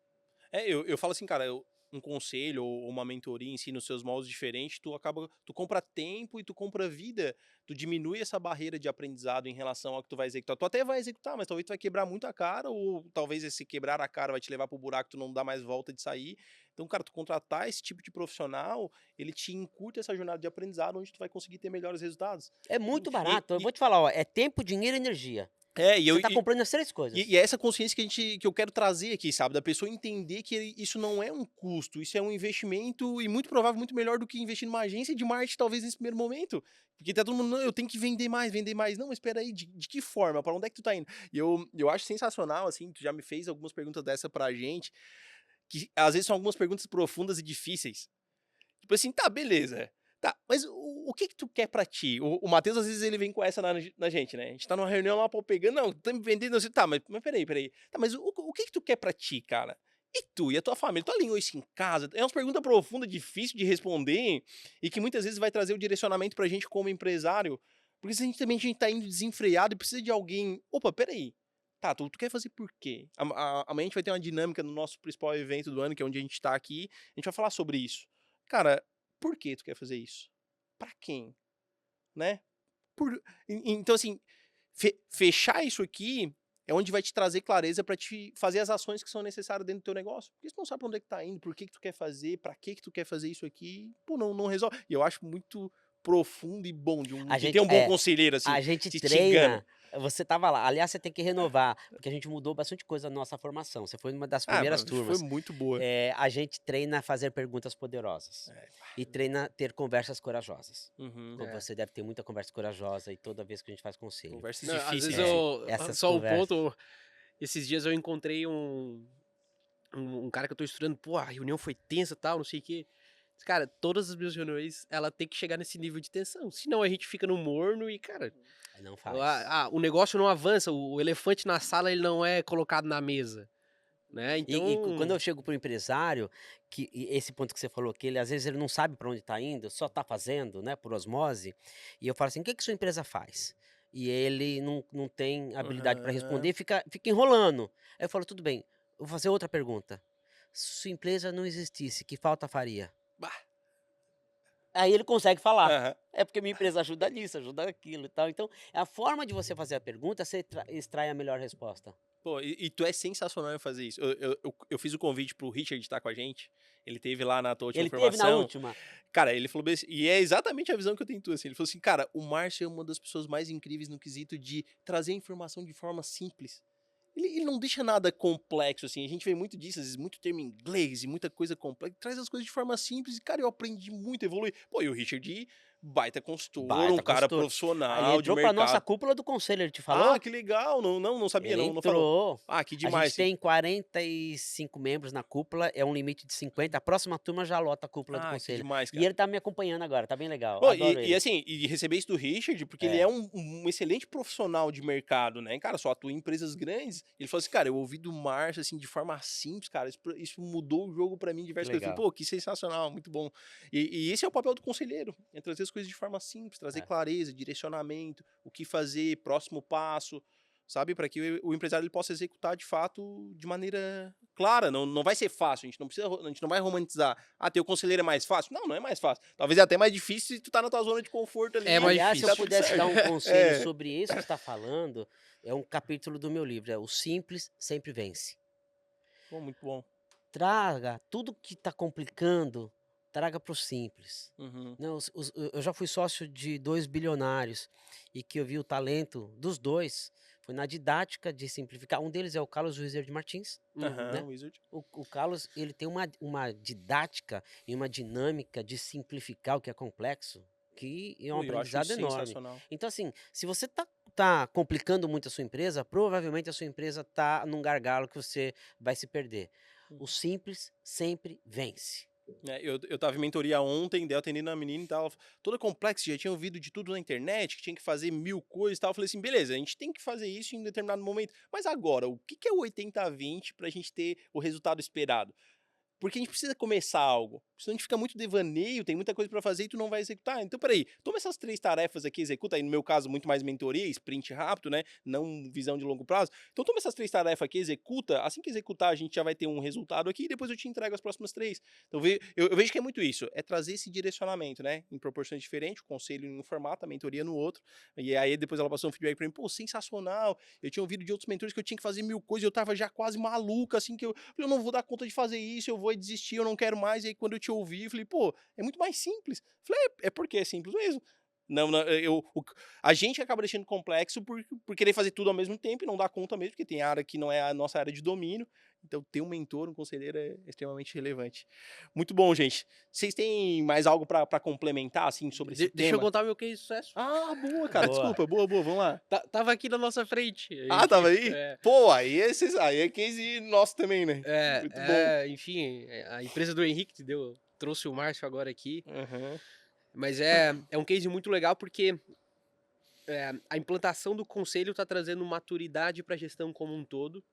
Eu falo assim, cara, um conselho ou uma mentoria ensina os seus moldes diferentes, tu compra tempo e tu compra vida, tu diminui essa barreira de aprendizado em relação ao que tu vai executar. Tu até vai executar, mas talvez tu vai quebrar muito a cara, ou talvez esse quebrar a cara vai te levar pro buraco, tu não dá mais volta de sair. Então, cara, tu contratar esse tipo de profissional, ele te encurta essa jornada de aprendizado, onde tu vai conseguir ter melhores resultados. É muito E, barato. Eu e, vou te falar, ó, é tempo, dinheiro e energia. é, Você tá comprando as 3 coisas. e é essa consciência que eu quero trazer aqui, sabe? Da pessoa entender que isso não é um custo, isso é um investimento e muito provável, muito melhor do que investir numa agência de marketing, talvez nesse primeiro momento. Porque tá todo mundo, não, eu tenho que vender mais, vender mais. Não, mas espera aí, de que forma? Para onde é que tu tá indo? E eu acho sensacional, assim, tu já me fez algumas perguntas dessa pra gente, que às vezes são algumas perguntas profundas e difíceis. Tipo assim, tá, beleza. Tá, mas o que tu quer pra ti? O Matheus, às vezes, ele vem com essa na gente, né? A gente tá numa reunião lá, pau pegando, não, tá me vendendo assim, tá, mas peraí. Tá, mas o que tu quer pra ti, cara? E tu, e a tua família? Tu alinhou isso em casa? É uma pergunta profunda, difícil de responder e que muitas vezes vai trazer o direcionamento pra gente como empresário, porque se a gente tá indo desenfreado e precisa de alguém, opa, peraí. Tá, tu quer fazer por quê? Amanhã a gente vai ter uma dinâmica no nosso principal evento do ano, que é onde a gente tá aqui, a gente vai falar sobre isso. Cara, por que tu quer fazer isso? Pra quem? Né? Então, assim, fechar isso aqui é onde vai te trazer clareza pra te fazer as ações que são necessárias dentro do teu negócio. Porque se tu não sabe pra onde é que tá indo, por que tu quer fazer, pra que tu quer fazer isso aqui, pô, não resolve. E eu acho muito profundo e bom de ter um bom conselheiro, assim, A gente te instigando. treina. Você estava lá. Aliás, você tem que renovar, porque a gente mudou bastante coisa na nossa formação. Você foi uma das Ah, primeiras mas foi turmas. muito boa. A gente treina a fazer perguntas poderosas É. e treina a ter conversas corajosas. Uhum. Então, É. você deve ter muita conversa corajosa e toda vez que a gente faz conselho. Conversas Não, às difíceis, vezes assim. Essas só um conversas. ponto, esses dias eu encontrei um cara que eu tô estudando, pô, a reunião foi tensa e tal, não sei o quê. Cara, todas as minhas reuniões, ela tem que chegar nesse nível de tensão, senão a gente fica no morno e, cara, Não faz. o negócio não avança, o elefante na sala ele não é colocado na mesa, né? Quando eu Então, chego pro empresário, esse ponto que você falou, que ele às vezes ele não sabe para onde está indo, só está fazendo, né, por osmose, e eu falo assim, o que sua empresa faz? E ele não tem habilidade para responder Aham. e fica enrolando. Aí eu falo, tudo bem, eu vou fazer outra pergunta. Se sua empresa não existisse, que falta faria? Bah. Aí ele consegue falar. Aham. É porque minha empresa ajuda nisso, ajuda naquilo e tal. Então, a forma de você fazer a pergunta, você extrai a melhor resposta. Pô, e tu é sensacional em fazer isso. Eu fiz o convite pro Richard estar com a gente. Ele teve lá na tua última Ele teve na formação. última. Cara, ele falou bem assim, e é exatamente a visão que eu tenho tu, assim. Ele falou assim, cara, o Márcio é uma das pessoas mais incríveis no quesito de trazer a informação de forma simples. Ele não deixa nada complexo, assim. A gente vê muito disso, às vezes, muito termo em inglês e muita coisa complexa. Traz as coisas de forma simples e, cara, eu aprendi muito, evolui. Pô, e o Richard, baita consultor, um Baita cara consultor. Ele profissional de entrou pra nossa mercado. cúpula do conselho, ele te falou? Ah, que legal. Não sabia, Ele não falou. entrou. Ah, que A demais. gente tem 45 membros na cúpula, é um limite de 50. A próxima turma já lota a cúpula do Ah, que conselho. demais, E cara. ele tá me acompanhando agora, tá bem legal. Pô, Adoro e ele. assim, e receber isso do Richard, porque ele É. é um excelente profissional de mercado, né? Cara, só atua em empresas grandes. Ele falou assim, cara, eu ouvi do Márcio, assim, de forma simples, cara, isso mudou o jogo pra mim em diversas coisas. Eu falei, legal. pô, que sensacional, muito bom. E esse é o papel do conselheiro, é trazer as coisas de forma simples, trazer É. clareza, direcionamento, o que fazer, próximo passo, sabe? Para que o empresário ele possa executar de fato de maneira clara. Não vai ser fácil, a gente não vai romantizar. Ah, teu conselheiro é mais fácil? Não é mais fácil. Talvez é até mais difícil se tu tá na tua zona de conforto ali. É mais Aliás, se difícil. eu pudesse dar um conselho É. sobre isso que você está falando, é um capítulo do meu livro, é O Simples Sempre Vence. Pô, muito bom. Traga tudo que está complicando, traga para o simples. Uhum. Não, eu já fui sócio de 2 bilionários e que eu vi o talento dos dois foi na didática de simplificar. Um deles é o Carlos Wizard Martins. Aham, né? Wizard. O Carlos ele tem uma didática e uma dinâmica de simplificar o que é complexo que é um Pô, eu acho aprendizado isso enorme. sensacional. Então, assim, se você tá complicando muito a sua empresa, provavelmente a sua empresa tá num gargalo que você vai se perder. O simples sempre vence. Eu tava em mentoria ontem, daí eu atendi na menina e tal, toda complexa, já tinha ouvido de tudo na internet, que tinha que fazer 1000 coisas e tal. Eu falei assim, beleza, a gente tem que fazer isso em um determinado momento. Mas agora, o que é o 80-20 pra gente ter o resultado esperado? Porque a gente precisa começar algo. senão a gente fica muito devaneio, tem muita coisa pra fazer e tu não vai executar. Então, peraí, toma essas 3 tarefas aqui, executa. Aí, no meu caso, muito mais mentoria, sprint rápido, né? Não visão de longo prazo. Então, toma essas 3 tarefas aqui, executa. Assim que executar, a gente já vai ter um resultado aqui e depois eu te entrego as próximas 3. Então, eu vejo que é muito isso. É trazer esse direcionamento, né? Em proporções diferentes, o conselho em um formato, a mentoria no outro. E aí, depois ela passou um feedback pra mim, pô, sensacional. Eu tinha ouvido de outros mentores que eu tinha que fazer 1000 coisas, eu tava já quase maluco, assim, que eu não vou dar conta de fazer isso, eu vou desistir, eu não quero mais. E aí, quando eu te ouvi, eu falei, pô, é muito mais simples. Eu falei, é porque é simples mesmo. Não, a gente acaba deixando complexo por querer fazer tudo ao mesmo tempo e não dá conta mesmo, porque tem área que não é a nossa área de domínio. Então, ter um mentor, um conselheiro é extremamente relevante. Muito bom, gente. Vocês têm mais algo pra complementar, assim, sobre esse Deixa eu tema? contar meu case de sucesso. Ah, boa, cara. Boa. Desculpa, boa, vamos lá. Tava aqui na nossa frente. Ah, tava aí? É, Pô, aí é case nosso também, né? Muito bom. enfim, a empresa do Henrique trouxe o Márcio agora aqui. Aham. Mas é um case muito legal porque a implantação do conselho está trazendo maturidade para a gestão como um todo.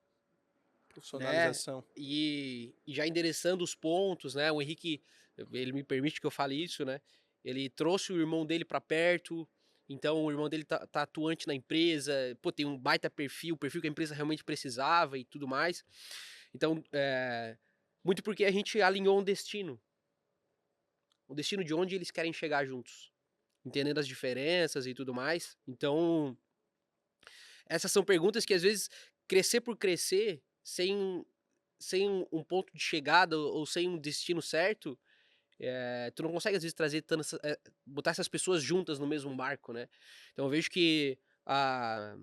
Profissionalização. E já endereçando os pontos, né? O Henrique, ele me permite que eu fale isso, né? Ele trouxe o irmão dele para perto, então o irmão dele tá atuante na empresa, pô, tem um baita perfil, o perfil que a empresa realmente precisava e tudo mais. Então, muito porque a gente alinhou um destino. O destino de onde eles querem chegar juntos. Entendendo as diferenças e tudo mais. Então, essas são perguntas que às vezes crescer por crescer, sem um ponto de chegada ou sem um destino certo, tu não consegue às vezes botar essas pessoas juntas no mesmo barco, né? Então eu vejo que a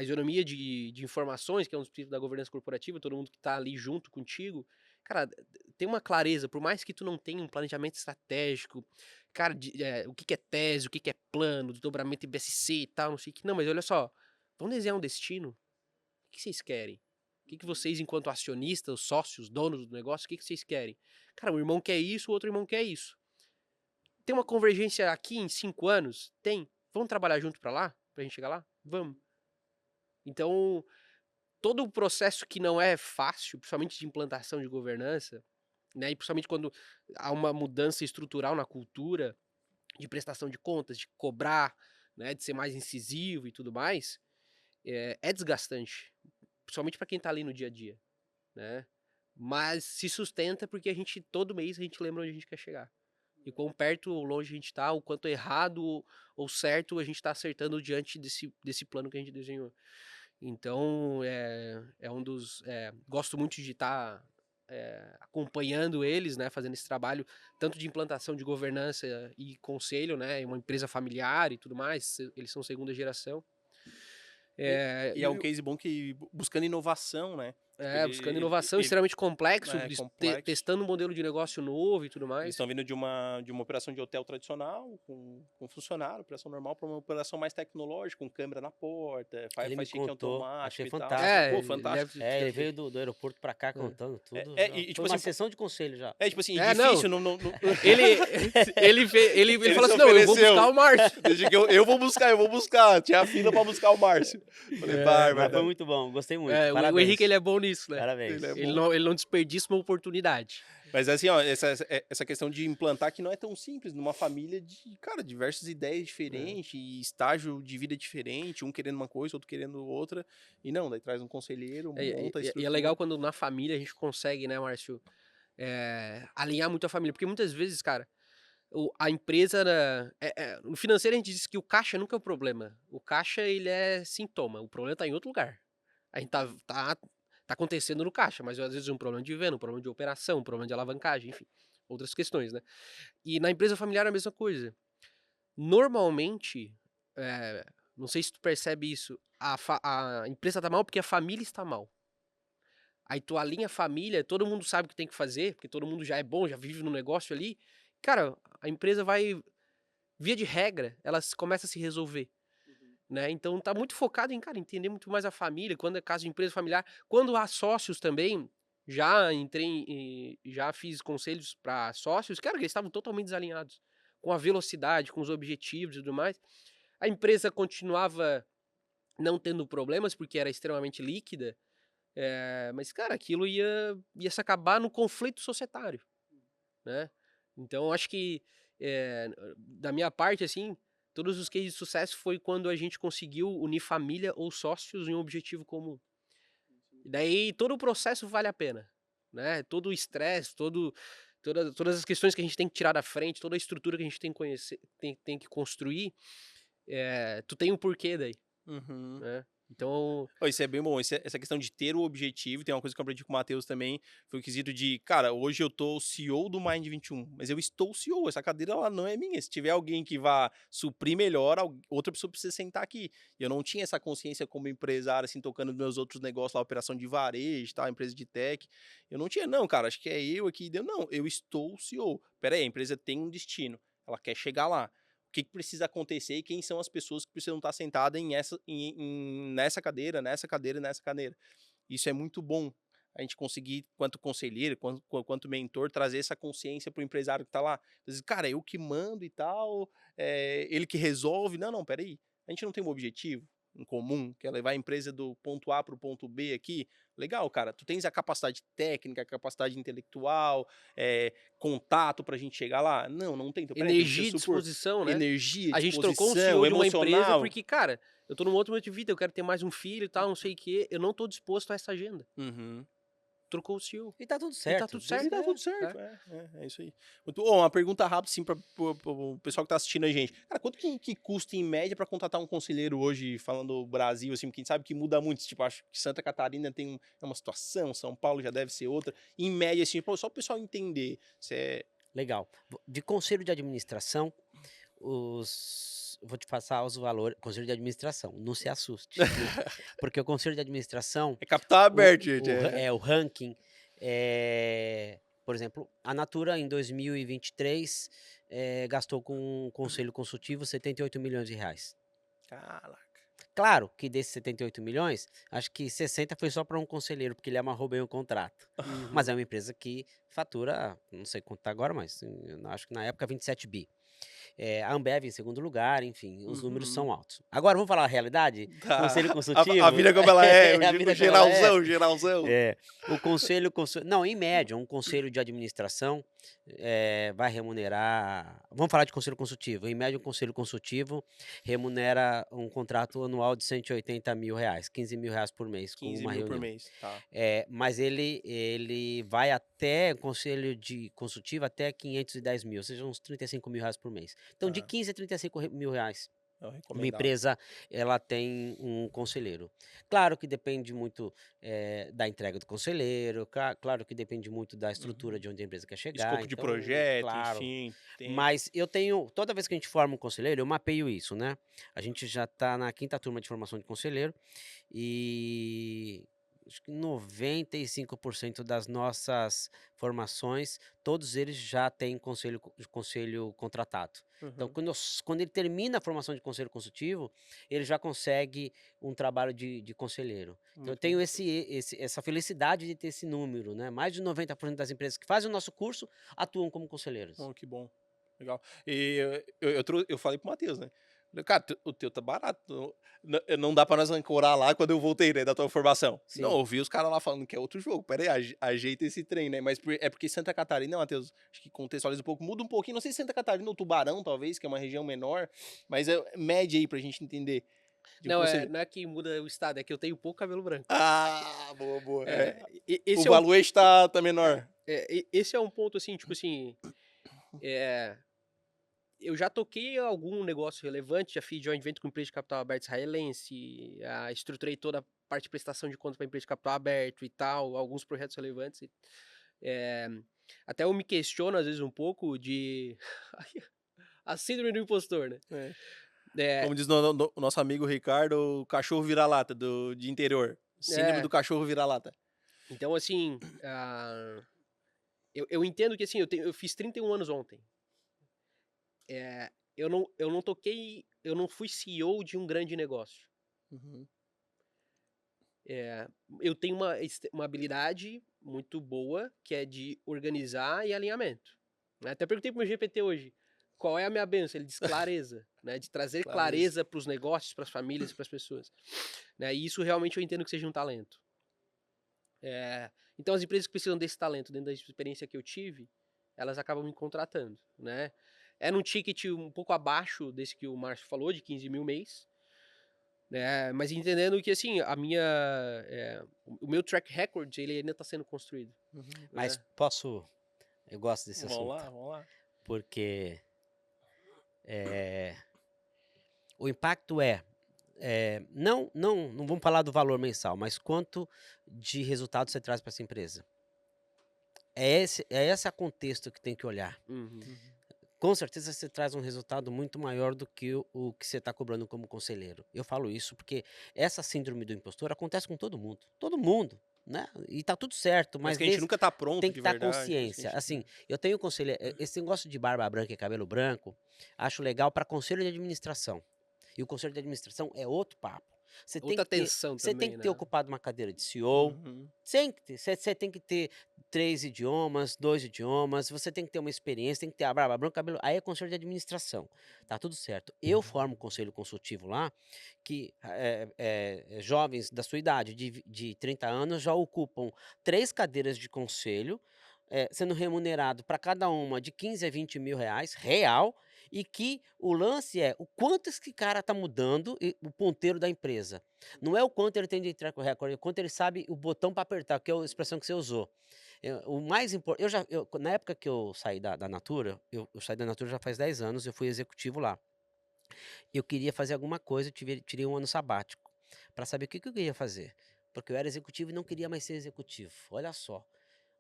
isonomia de informações, que é um dos princípios da governança corporativa, todo mundo que está ali junto contigo, cara, tem uma clareza, por mais que tu não tenha um planejamento estratégico, cara, o que é tese, o que é plano, desdobramento em BSC e tal, não sei o que. Não, mas olha só, vamos desenhar um destino? O que vocês querem? O que vocês, enquanto acionistas, sócios, donos do negócio, o que vocês querem? Cara, um irmão quer isso, o outro irmão quer isso. Tem uma convergência aqui em 5 anos? Tem. Vamos trabalhar junto pra lá? Pra gente chegar lá? Vamos. Então, todo o processo que não é fácil, principalmente de implantação de governança, né, e principalmente quando há uma mudança estrutural na cultura, de prestação de contas, de cobrar, né, de ser mais incisivo e tudo mais, é desgastante, principalmente para quem está ali no dia a dia, né? Mas se sustenta porque todo mês a gente lembra onde a gente quer chegar. E quão perto ou longe a gente está, o quanto errado ou certo a gente está acertando diante desse plano que a gente desenhou. Então, gosto muito de estar acompanhando eles, né, fazendo esse trabalho, tanto de implantação de governança e conselho, né, uma empresa familiar e tudo mais, eles são segunda geração. E é um case bom que buscando inovação, né? Buscando inovação, extremamente complexo, complexo. testando um modelo de negócio novo e tudo mais. Eles estão vindo de uma operação de hotel tradicional, com funcionário, operação normal, para uma operação mais tecnológica, com câmera na porta, Ele me check-in contou, automático achei e tal. fantástico. Pô, fantástico. Ele veio do aeroporto pra cá contando tudo. E, tipo Foi uma assim, sessão de conselho já. tipo assim, difícil, não... Ele falou assim, não, eu vou buscar o Márcio. Eu vou buscar. Tinha a fila pra buscar o Márcio. Falei, Mas foi muito bom, gostei muito. O Henrique, ele é bom nisso, né? Parabéns. Ele não desperdiça uma oportunidade. Mas assim, ó, essa questão de implantar que não é tão simples numa família de, cara, diversas ideias diferentes, e estágio de vida diferente, um querendo uma coisa, outro querendo outra. E não, daí traz um conselheiro, monta a estrutura. E é legal quando na família a gente consegue, né, Márcio, alinhar muito a família. Porque muitas vezes, cara, a empresa, no financeiro a gente diz que o caixa nunca é o problema. O caixa, ele é sintoma. O problema tá em outro lugar. A gente tá acontecendo no caixa, mas às vezes é um problema de venda, um problema de operação, um problema de alavancagem, enfim, outras questões, né? E na empresa familiar é a mesma coisa. Normalmente, não sei se tu percebe isso, a empresa tá mal porque a família está mal. Aí tu alinha a família, todo mundo sabe o que tem que fazer, porque todo mundo já é bom, já vive no negócio ali. Cara, a empresa vai, via de regra, ela começa a se resolver. Né? Então tá muito focado em, cara, entender muito mais a família, quando é caso de empresa familiar, quando há sócios também, já fiz conselhos para sócios, cara, que eles estavam totalmente desalinhados com a velocidade, com os objetivos e tudo mais. A empresa continuava não tendo problemas porque era extremamente líquida, mas, cara, aquilo ia se acabar no conflito societário. né? Então, eu acho que, da minha parte, assim, todos os cases de sucesso foi quando a gente conseguiu unir família ou sócios em um objetivo comum. E daí, todo o processo vale a pena, né? Todo o estresse, todas as questões que a gente tem que tirar da frente, toda a estrutura que a gente tem que conhecer, tem que construir, tu tem um porquê daí, Uhum. né? Então, Ó, isso é bem bom. Essa questão de ter o objetivo, tem uma coisa que eu aprendi com o Matheus também, foi o quesito de, cara, hoje eu tô CEO do Mind 21, mas eu estou CEO, essa cadeira ela não é minha. Se tiver alguém que vá suprir melhor, outra pessoa precisa sentar aqui. E eu não tinha essa consciência como empresário, assim, tocando nos meus outros negócios lá, operação de varejo, tal, empresa de tech. Eu não tinha, não, cara, acho que é eu aqui. Não, eu estou CEO. Pera aí, a empresa tem um destino, ela quer chegar lá. O que precisa acontecer e quem são as pessoas que precisam estar sentadas nessa cadeira, nessa cadeira, nessa cadeira. Isso é muito bom. A gente conseguir, quanto conselheiro, quanto mentor, trazer essa consciência para o empresário que está lá. Diz, cara, eu que mando e tal, ele que resolve. Não, peraí. A gente não tem um objetivo em comum, que é levar a empresa do ponto A para o ponto B aqui. Legal, cara, tu tens a capacidade técnica, a capacidade intelectual, contato pra gente chegar lá? Não tem. Então, peraí, então energia deixa e eu supor, disposição, né? energia, A gente trocou um disposição, CEO de uma empresa emocional. porque, cara, eu tô num outro momento de vida, eu quero ter mais um filho e tal, não sei o quê, eu não tô disposto a essa agenda. Uhum. Trocou o CEO. E tá tudo E tá certo. tudo E certo. tá tudo certo, é isso aí. Uma pergunta rápida, assim, pro pessoal que tá assistindo a gente. Cara, quanto que custa, em média, pra contratar um conselheiro hoje, falando Brasil, assim, porque a gente sabe que muda muito, tipo, acho que Santa Catarina tem uma situação, São Paulo já deve ser outra. Em média, assim, só o pessoal entender, se é... Legal. De conselho de administração, vou te passar os valores. Conselho de administração, não se assuste. Porque o conselho de administração, É capital aberto, gente. o ranking, por exemplo, a Natura em 2023 gastou com um conselho consultivo 78 milhões de reais. Caraca. Claro que desses 78 milhões, acho que 60 foi só para um conselheiro, porque ele amarrou bem o contrato. Mas é uma empresa que fatura, não sei quanto tá agora, mas acho que na época 27 bi. A Ambev em segundo lugar, enfim, os números são altos. Agora vamos falar a realidade? Tá. Conselho A consultivo. vida como ela é, A o vida como ela é. geralzão. O conselho, não, em média, um conselho de administração vai remunerar. Vamos falar de conselho consultivo. Em média, um conselho consultivo remunera um contrato anual de 180 mil reais, 15 mil reais por mês, com 15 uma mil por reunião. mês, tá. Mas ele vai até conselho de consultivo até 510 mil, ou seja, uns 35 mil reais por mês. Então, de Tá. 15 a 35 mil reais. É o Uma recomendado. empresa, ela tem um conselheiro. Claro que depende muito da entrega do conselheiro, claro que depende muito da estrutura de onde a empresa quer chegar. Escopo de Então, projeto, claro. enfim. Mas eu tenho, toda vez que a gente forma um conselheiro, eu mapeio isso, né? A gente já está na 5ª turma de formação de conselheiro e acho que 95% das nossas formações, todos eles já têm conselho contratado. Então, quando ele termina a formação de conselho consultivo, ele já consegue um trabalho de conselheiro. Então, eu tenho essa felicidade de ter esse número, né? Mais de 90% das empresas que fazem o nosso curso atuam como conselheiros. Oh, que bom. Legal. E eu falei pro Matheus, né? Cara, o teu tá barato. Não dá pra nós ancorar lá quando eu voltei, né, da tua formação. Sim. Não, ouvi os caras lá falando que é outro jogo. Pera aí, ajeita esse trem, né? Mas é porque Santa Catarina, Matheus, acho que contextualiza um pouco, muda um pouquinho. Não sei se Santa Catarina ou Tubarão, talvez, que é uma região menor, mas é média aí pra gente entender. não, não é que muda o estado, é que eu tenho pouco cabelo branco. Ah, boa. Esse O valuation tá menor. esse é um ponto, assim, tipo assim, eu já toquei algum negócio relevante, já fiz joint venture com empresa de capital aberto israelense, estruturei toda a parte de prestação de contas para empresa de capital aberto e tal, alguns projetos relevantes. Até eu me questiono, às vezes, um pouco de a síndrome do impostor, né? Como diz o nosso amigo Ricardo, o cachorro vira-lata de interior. Síndrome do cachorro vira-lata. Então, assim, eu entendo que, assim, eu fiz 31 anos ontem. Eu não fui CEO de um grande negócio. Eu tenho uma habilidade muito boa, que é de organizar e alinhamento. Até perguntei pro meu GPT hoje, qual é a minha bênção? Ele diz clareza, né? De trazer clareza para os negócios, para as famílias, para as pessoas. Né? E isso realmente eu entendo que seja um talento. Então as empresas que precisam desse talento, dentro da experiência que eu tive, elas acabam me contratando, né? É num ticket um pouco abaixo desse que o Márcio falou, de 15 mil mês, né? Mas entendendo que, assim, o meu track record, ele ainda está sendo construído. Mas né? eu gosto desse Vamos assunto, lá, vamos lá. porque o impacto não vamos falar do valor mensal, mas quanto de resultado você traz para essa empresa. É esse contexto que tem que olhar. Uhum. Com certeza você traz um resultado muito maior do que o que você está cobrando como conselheiro. Eu falo isso porque essa síndrome do impostor acontece com todo mundo, né? E tá tudo certo, Mas mas que a gente nunca tá pronto tem que de estar verdade. consciência. Assim, eu tenho conselho, esse negócio de barba branca e cabelo branco, acho legal para conselho de administração. E o conselho de administração é outro papo. Você tem Outra que ter, tensão você tem também, que né? ter ocupado uma cadeira de CEO. Uhum. Você tem que ter 3 idiomas, 2 idiomas, você tem que ter uma experiência, tem que ter a barba branca, cabelo. Aí é conselho de administração. Tá tudo certo. Eu formo um conselho consultivo lá, que jovens da sua idade, de 30 anos, já ocupam 3 cadeiras de conselho, sendo remunerado para cada uma de 15 a 20 mil reais, real, e que o lance é o quanto esse cara tá mudando o ponteiro da empresa. Não é o quanto ele tem de track record, é o quanto ele sabe o botão para apertar, que é a expressão que você usou. O mais importante, na época que eu saí da Natura, eu saí da Natura já faz 10 anos, eu fui executivo lá. Eu queria fazer alguma coisa, tirei um ano sabático, para saber o que eu queria fazer. Porque eu era executivo e não queria mais ser executivo. Olha só.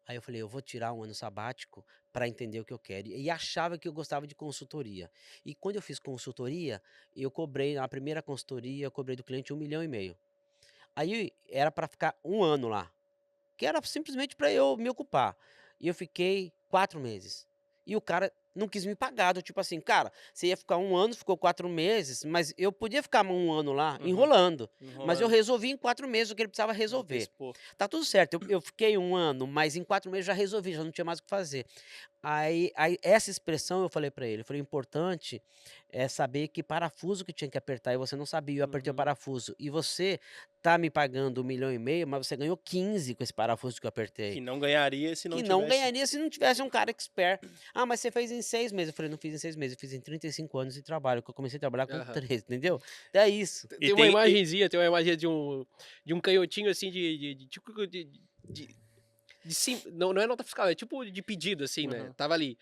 Aí eu falei, eu vou tirar um ano sabático para entender o que eu quero. E achava que eu gostava de consultoria. E quando eu fiz consultoria, eu cobrei, na primeira consultoria, eu cobrei do cliente 1,5 milhão. Aí era para ficar um ano lá, que era simplesmente para eu me ocupar. E eu fiquei 4 meses. E o cara não quis me pagar, do tipo assim, cara, você ia ficar um ano, ficou 4 meses, mas eu podia ficar um ano lá Uhum. enrolando. Mas eu Enrolando. resolvi em 4 meses o que ele precisava resolver. Antecipou. Tá tudo certo, eu fiquei um ano, mas em 4 meses já resolvi, já não tinha mais o que fazer. Aí essa expressão eu falei para ele, eu falei, importante é saber que parafuso que tinha que apertar e você não sabia, eu apertei o Uhum. parafuso. E você tá me pagando 1,5 milhão, mas você ganhou 15 com esse parafuso que eu apertei. Que não ganharia se não Que tivesse. não ganharia se não tivesse um cara expert. Ah, mas você fez em 6 meses. Eu falei, não fiz em 6 meses, eu fiz em 35 anos de trabalho, que eu comecei a trabalhar com Aham. 13, entendeu? Então é isso. E Tem uma tem- imagenzinha, tem uma imagem de um canhotinho assim tipo não é nota fiscal, é tipo de pedido, assim, né? Uhum. Tava ali,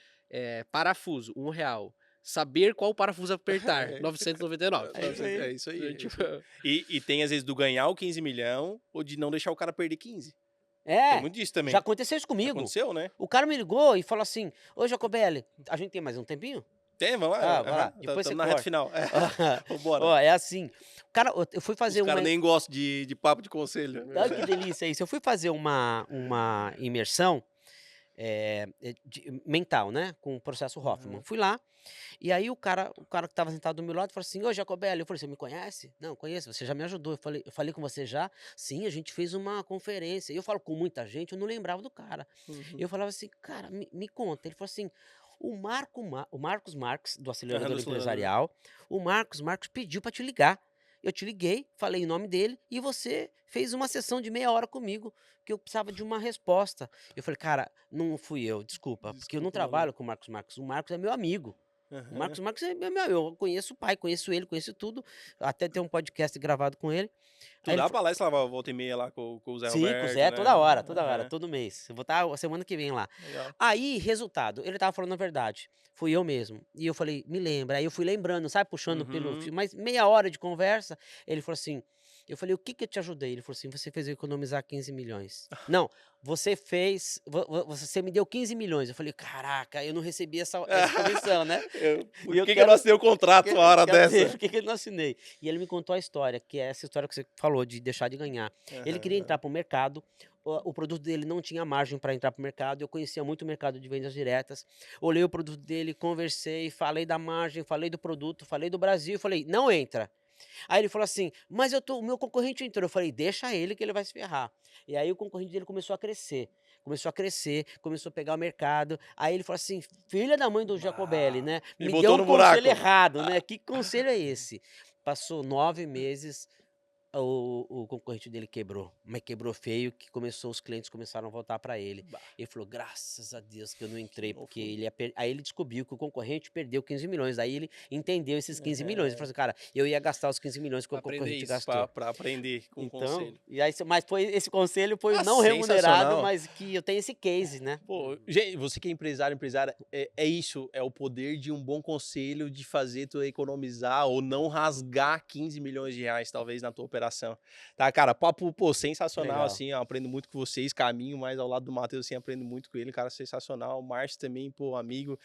parafuso, R$ 1. Saber qual parafuso apertar, É. 999. É isso aí. Tipo, E tem às vezes do ganhar o 15 milhão ou de não deixar o cara perder 15. Tem É, muito disso também. já aconteceu isso Já comigo. aconteceu, né? O cara me ligou e falou assim, ô Jacobelli, a gente tem mais um tempinho? Tem, vamos lá. Vai lá, Aham. depois você Tamo na reta corta. final. Vambora. Ó, é assim, cara, eu fui fazer Os uma... caras nem gostam de papo de conselho. Olha que delícia isso. Eu fui fazer uma imersão mental, né? Com o processo Hoffman. Uhum. Fui lá, e aí o cara que estava sentado do meu lado falou assim: Ô Jacobelli, eu falei, você me conhece? Não, conheço, você já me ajudou. Eu falei com você já? Sim, a gente fez uma conferência. E eu falo com muita gente, eu não lembrava do cara. Uhum. Eu falava assim, cara, me conta. Ele falou assim: o Marcos Marques, do Aham, Acelerador do Acelerador. Empresarial, o Marcos pediu para te ligar. Eu te liguei, falei o nome dele e você fez uma sessão de meia hora comigo, que eu precisava de uma resposta. Eu falei, cara, não fui eu, desculpa, porque eu não Desculpa, mano. trabalho com o Marcos Marques. O Marcos é meu amigo. O Aham. Marcos Marques é meu amigo. Eu conheço o pai, conheço ele, conheço tudo. Até tem um podcast gravado com ele. Tu Aí ele dá palestra lá, volta e meia lá com o Zé Sim, Roberto, com o Zé, né? toda hora, Aham. todo mês. Eu vou estar a semana que vem lá. Legal. Aí, resultado, ele tava falando a verdade. Fui eu mesmo. E eu falei, me lembra. Aí eu fui lembrando, sabe, puxando pelo Uhum. fio. Mas meia hora de conversa, ele falou assim. Eu falei, o que que eu te ajudei? Ele falou assim, você fez eu economizar 15 milhões. Não, você me deu 15 milhões. Eu falei, caraca, eu não recebi essa comissão, né? Por E eu que eu quero- não assinei o contrato uma hora dessa? Por que que eu não assinei? E ele me contou a história, que é essa história que você falou, de deixar de ganhar. Ele queria entrar para o mercado, o produto dele não tinha margem para entrar para o mercado, eu conhecia muito o mercado de vendas diretas, olhei o produto dele, conversei, falei da margem, falei do produto, falei do Brasil, e falei, não entra. Aí ele falou assim, mas o meu concorrente entrou. Eu falei, deixa ele que ele vai se ferrar. E aí o concorrente dele começou a crescer, começou a pegar o mercado. Aí ele falou assim, filha da mãe do Jacobelli, né? E Me botou deu um no buraco. conselho errado, né? Que conselho é esse? Passou 9 meses, o concorrente dele quebrou, mas quebrou feio, que os clientes começaram a voltar para ele. Bah, Ele falou, graças a Deus que eu não que entrei, não porque foi. aí ele descobriu que o concorrente perdeu 15 milhões, aí ele entendeu esses 15 milhões, ele É, falou assim, cara, eu ia gastar os 15 milhões que Pra o aprender concorrente isso. gastou. Pra aprender com o Então, conselho. e aí, mas esse conselho foi o Ah, não remunerado, sensacional. mas que eu tenho esse case, né? Pô, gente, você que é empresário, empresária, é isso, é o poder de um bom conselho de fazer tu economizar ou não rasgar 15 milhões de reais, talvez, na tua operação. Tá, cara, papo, pô, sensacional, Legal. assim, eu aprendo muito com vocês, caminho mais ao lado do Matheus, assim, aprendo muito com ele, cara, sensacional. O Márcio também, pô, amigo,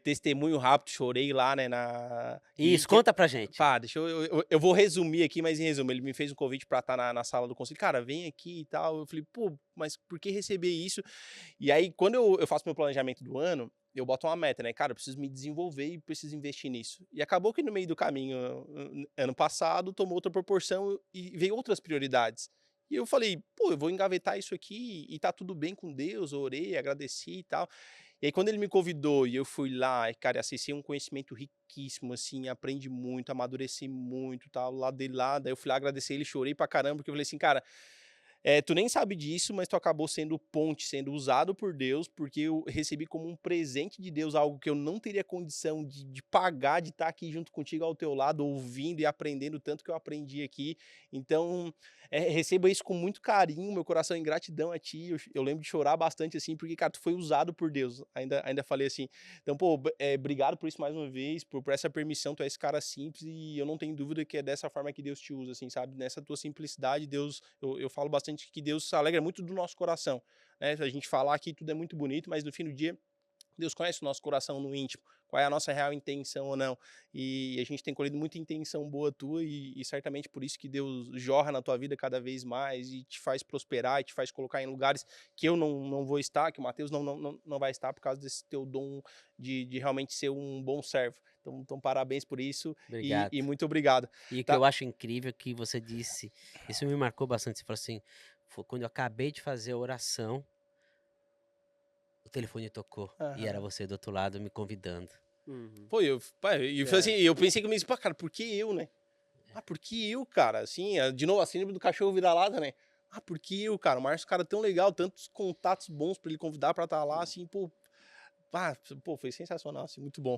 testemunho rápido, chorei lá, né, Isso, conta pra gente. Pá, deixa eu vou resumir aqui, mas em resumo, ele me fez um convite pra estar na sala do conselho, cara, vem aqui e tal, eu falei, pô, mas por que receber isso? E aí, quando eu faço meu planejamento do ano, eu boto uma meta, né, cara, eu preciso me desenvolver e preciso investir nisso. E acabou que no meio do caminho, ano passado, tomou outra proporção e veio outras prioridades. E eu falei, pô, eu vou engavetar isso aqui e tá tudo bem com Deus, eu orei, agradeci e tal. E aí quando ele me convidou e eu fui lá, e cara, acessei um conhecimento riquíssimo, assim, aprendi muito, amadureci muito, tal, lá dele lá, daí eu fui lá agradecer ele, chorei pra caramba, porque eu falei assim, cara, tu nem sabe disso, mas tu acabou sendo ponte, sendo usado por Deus, porque eu recebi como um presente de Deus algo que eu não teria condição de pagar, de estar aqui junto contigo ao teu lado, ouvindo e aprendendo o tanto que eu aprendi aqui. Então, receba isso com muito carinho, meu coração em gratidão a ti. Eu lembro de chorar bastante, assim, porque, cara, tu foi usado por Deus. Ainda falei assim. Então, pô, obrigado por isso mais uma vez, por essa permissão. Tu é esse cara simples e eu não tenho dúvida que é dessa forma que Deus te usa, assim, sabe? Nessa tua simplicidade, Deus, eu falo bastante que Deus se alegra muito do nosso coração, né? A gente falar aqui tudo é muito bonito, mas no fim do dia, Deus conhece o nosso coração no íntimo, qual é a nossa real intenção ou não. E a gente tem colhido muita intenção boa tua e certamente por isso que Deus jorra na tua vida cada vez mais e te faz prosperar e te faz colocar em lugares que eu não vou estar, que o Matheus não vai estar por causa desse teu dom de realmente ser um bom servo. Então parabéns por isso Obrigado. e muito obrigado. E o que Tá? eu acho incrível é que você disse, isso me marcou bastante, você falou assim, foi quando eu acabei de fazer a oração, o telefone tocou, e era Aham. você do outro lado me convidando. Uhum. Pô, assim, eu pensei comigo, pô, cara, por que eu, né? Ah, por que eu, cara? Assim, de novo, a síndrome do cachorro vira-lata, né? Ah, por que eu, cara? O Márcio, cara, tão legal, tantos contatos bons pra ele convidar pra estar lá, assim, pô. Ah, pô, foi sensacional, assim, muito bom.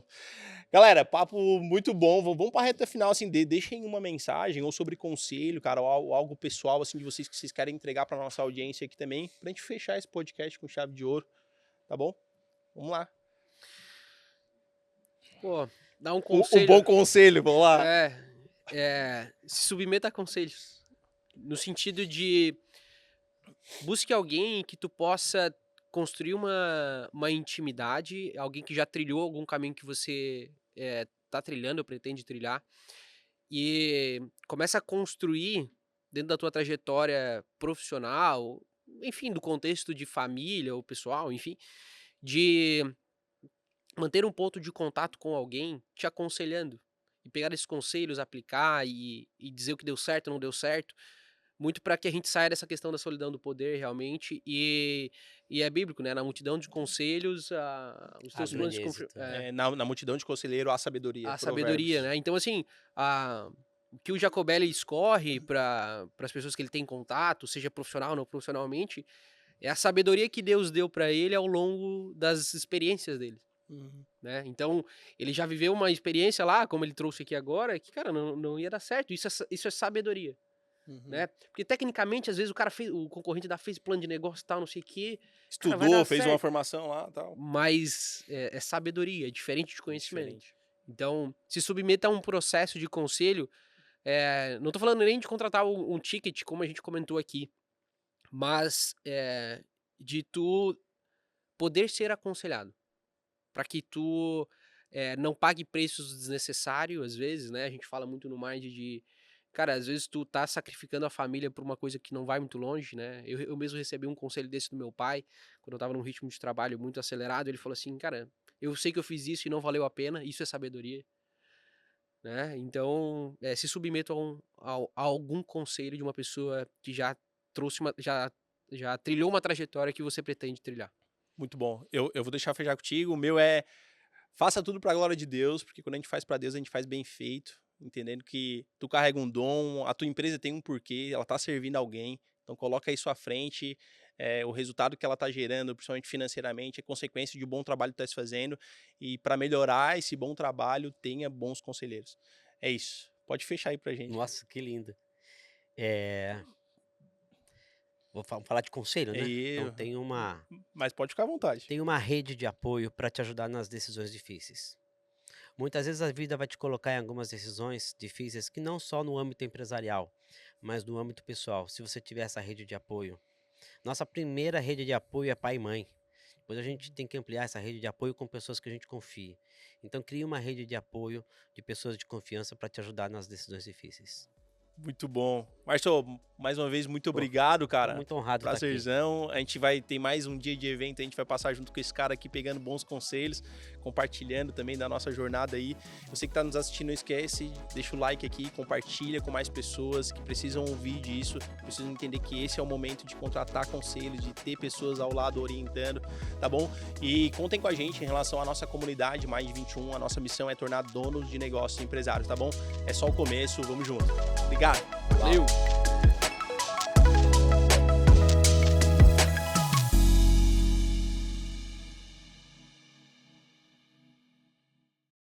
Galera, papo muito bom. Vamos pra reta final, assim, deixem uma mensagem ou sobre conselho, cara, ou algo pessoal, assim, de vocês que vocês querem entregar pra nossa audiência aqui também, pra gente fechar esse podcast com chave de ouro, tá bom? Vamos lá. Pô, dá um Um conselho. bom conselho, vamos lá. Se submeta a conselhos. No sentido de busque alguém que tu possa construir uma intimidade, alguém que já trilhou algum caminho que você tá trilhando ou pretende trilhar, e começa a construir dentro da tua trajetória profissional, enfim, do contexto de família ou pessoal, enfim, de manter um ponto de contato com alguém te aconselhando e pegar esses conselhos, aplicar e dizer o que deu certo, não deu certo, muito para que a gente saia dessa questão da solidão do poder realmente e é bíblico, né? Na multidão de conselhos, os Ah, teus planos grande se êxito, né? Na multidão de conselheiro há sabedoria, a sabedoria, provérbios. né? Então assim, o que o Jacobelli escorre para as pessoas que ele tem contato, seja profissional ou não profissionalmente, é a sabedoria que Deus deu para ele ao longo das experiências dele. Uhum. Né? Então, ele já viveu uma experiência lá, como ele trouxe aqui agora, que, cara, não ia dar certo. Isso é sabedoria, Uhum. né? Porque, tecnicamente, às vezes o concorrente fez plano de negócio e tal, não sei o quê. Cara, vai Estudou, dar fez uma certo. formação lá e tal. Mas é sabedoria, é diferente de conhecimento. Diferente. Então, se submeta a um processo de conselho. Não tô falando nem de contratar um ticket, como a gente comentou aqui, mas de tu poder ser aconselhado. Para que tu não pague preços desnecessários, às vezes, né? A gente fala muito no Mind de... Cara, às vezes tu tá sacrificando a família por uma coisa que não vai muito longe, né? Eu mesmo recebi um conselho desse do meu pai, quando eu tava num ritmo de trabalho muito acelerado, ele falou assim, cara, eu sei que eu fiz isso e não valeu a pena, isso é sabedoria, né? Então, se submeta a algum conselho de uma pessoa que já trouxe já trilhou uma trajetória que você pretende trilhar. Muito bom. Eu vou deixar fechar contigo. O meu faça tudo pra glória de Deus, porque quando a gente faz pra Deus, a gente faz bem feito. entendendo que tu carrega um dom, a tua empresa tem um porquê, ela tá servindo alguém, então coloca isso à frente, o resultado que ela tá gerando, principalmente financeiramente, é consequência de um bom trabalho que tu tá fazendo, e para melhorar esse bom trabalho, tenha bons conselheiros. É isso. Pode fechar aí pra gente. Nossa, que lindo. Vamos falar de conselho, né? Então Mas pode ficar à vontade. tem uma rede de apoio para te ajudar nas decisões difíceis. Muitas vezes a vida vai te colocar em algumas decisões difíceis que não só no âmbito empresarial, mas no âmbito pessoal, se você tiver essa rede de apoio. Nossa primeira rede de apoio é pai e mãe. Depois a gente tem que ampliar essa rede de apoio com pessoas que a gente confie. Então crie uma rede de apoio de pessoas de confiança para te ajudar nas decisões difíceis. Muito bom. Márcio, mais uma vez, muito Pô, obrigado, cara. Muito honrado de estar aqui. Prazerzão. A gente vai ter mais um dia de evento, a gente vai passar junto com esse cara aqui, pegando bons conselhos, compartilhando também da nossa jornada aí. Você que tá nos assistindo, não esquece, deixa o like aqui, compartilha com mais pessoas que precisam ouvir disso, precisam entender que esse é o momento de contratar conselhos, de ter pessoas ao lado orientando, tá bom? E contem com a gente em relação à nossa comunidade Mais 21, a nossa missão é tornar donos de negócios e empresários, tá bom? É só o começo, vamos junto. Obrigado. Valeu!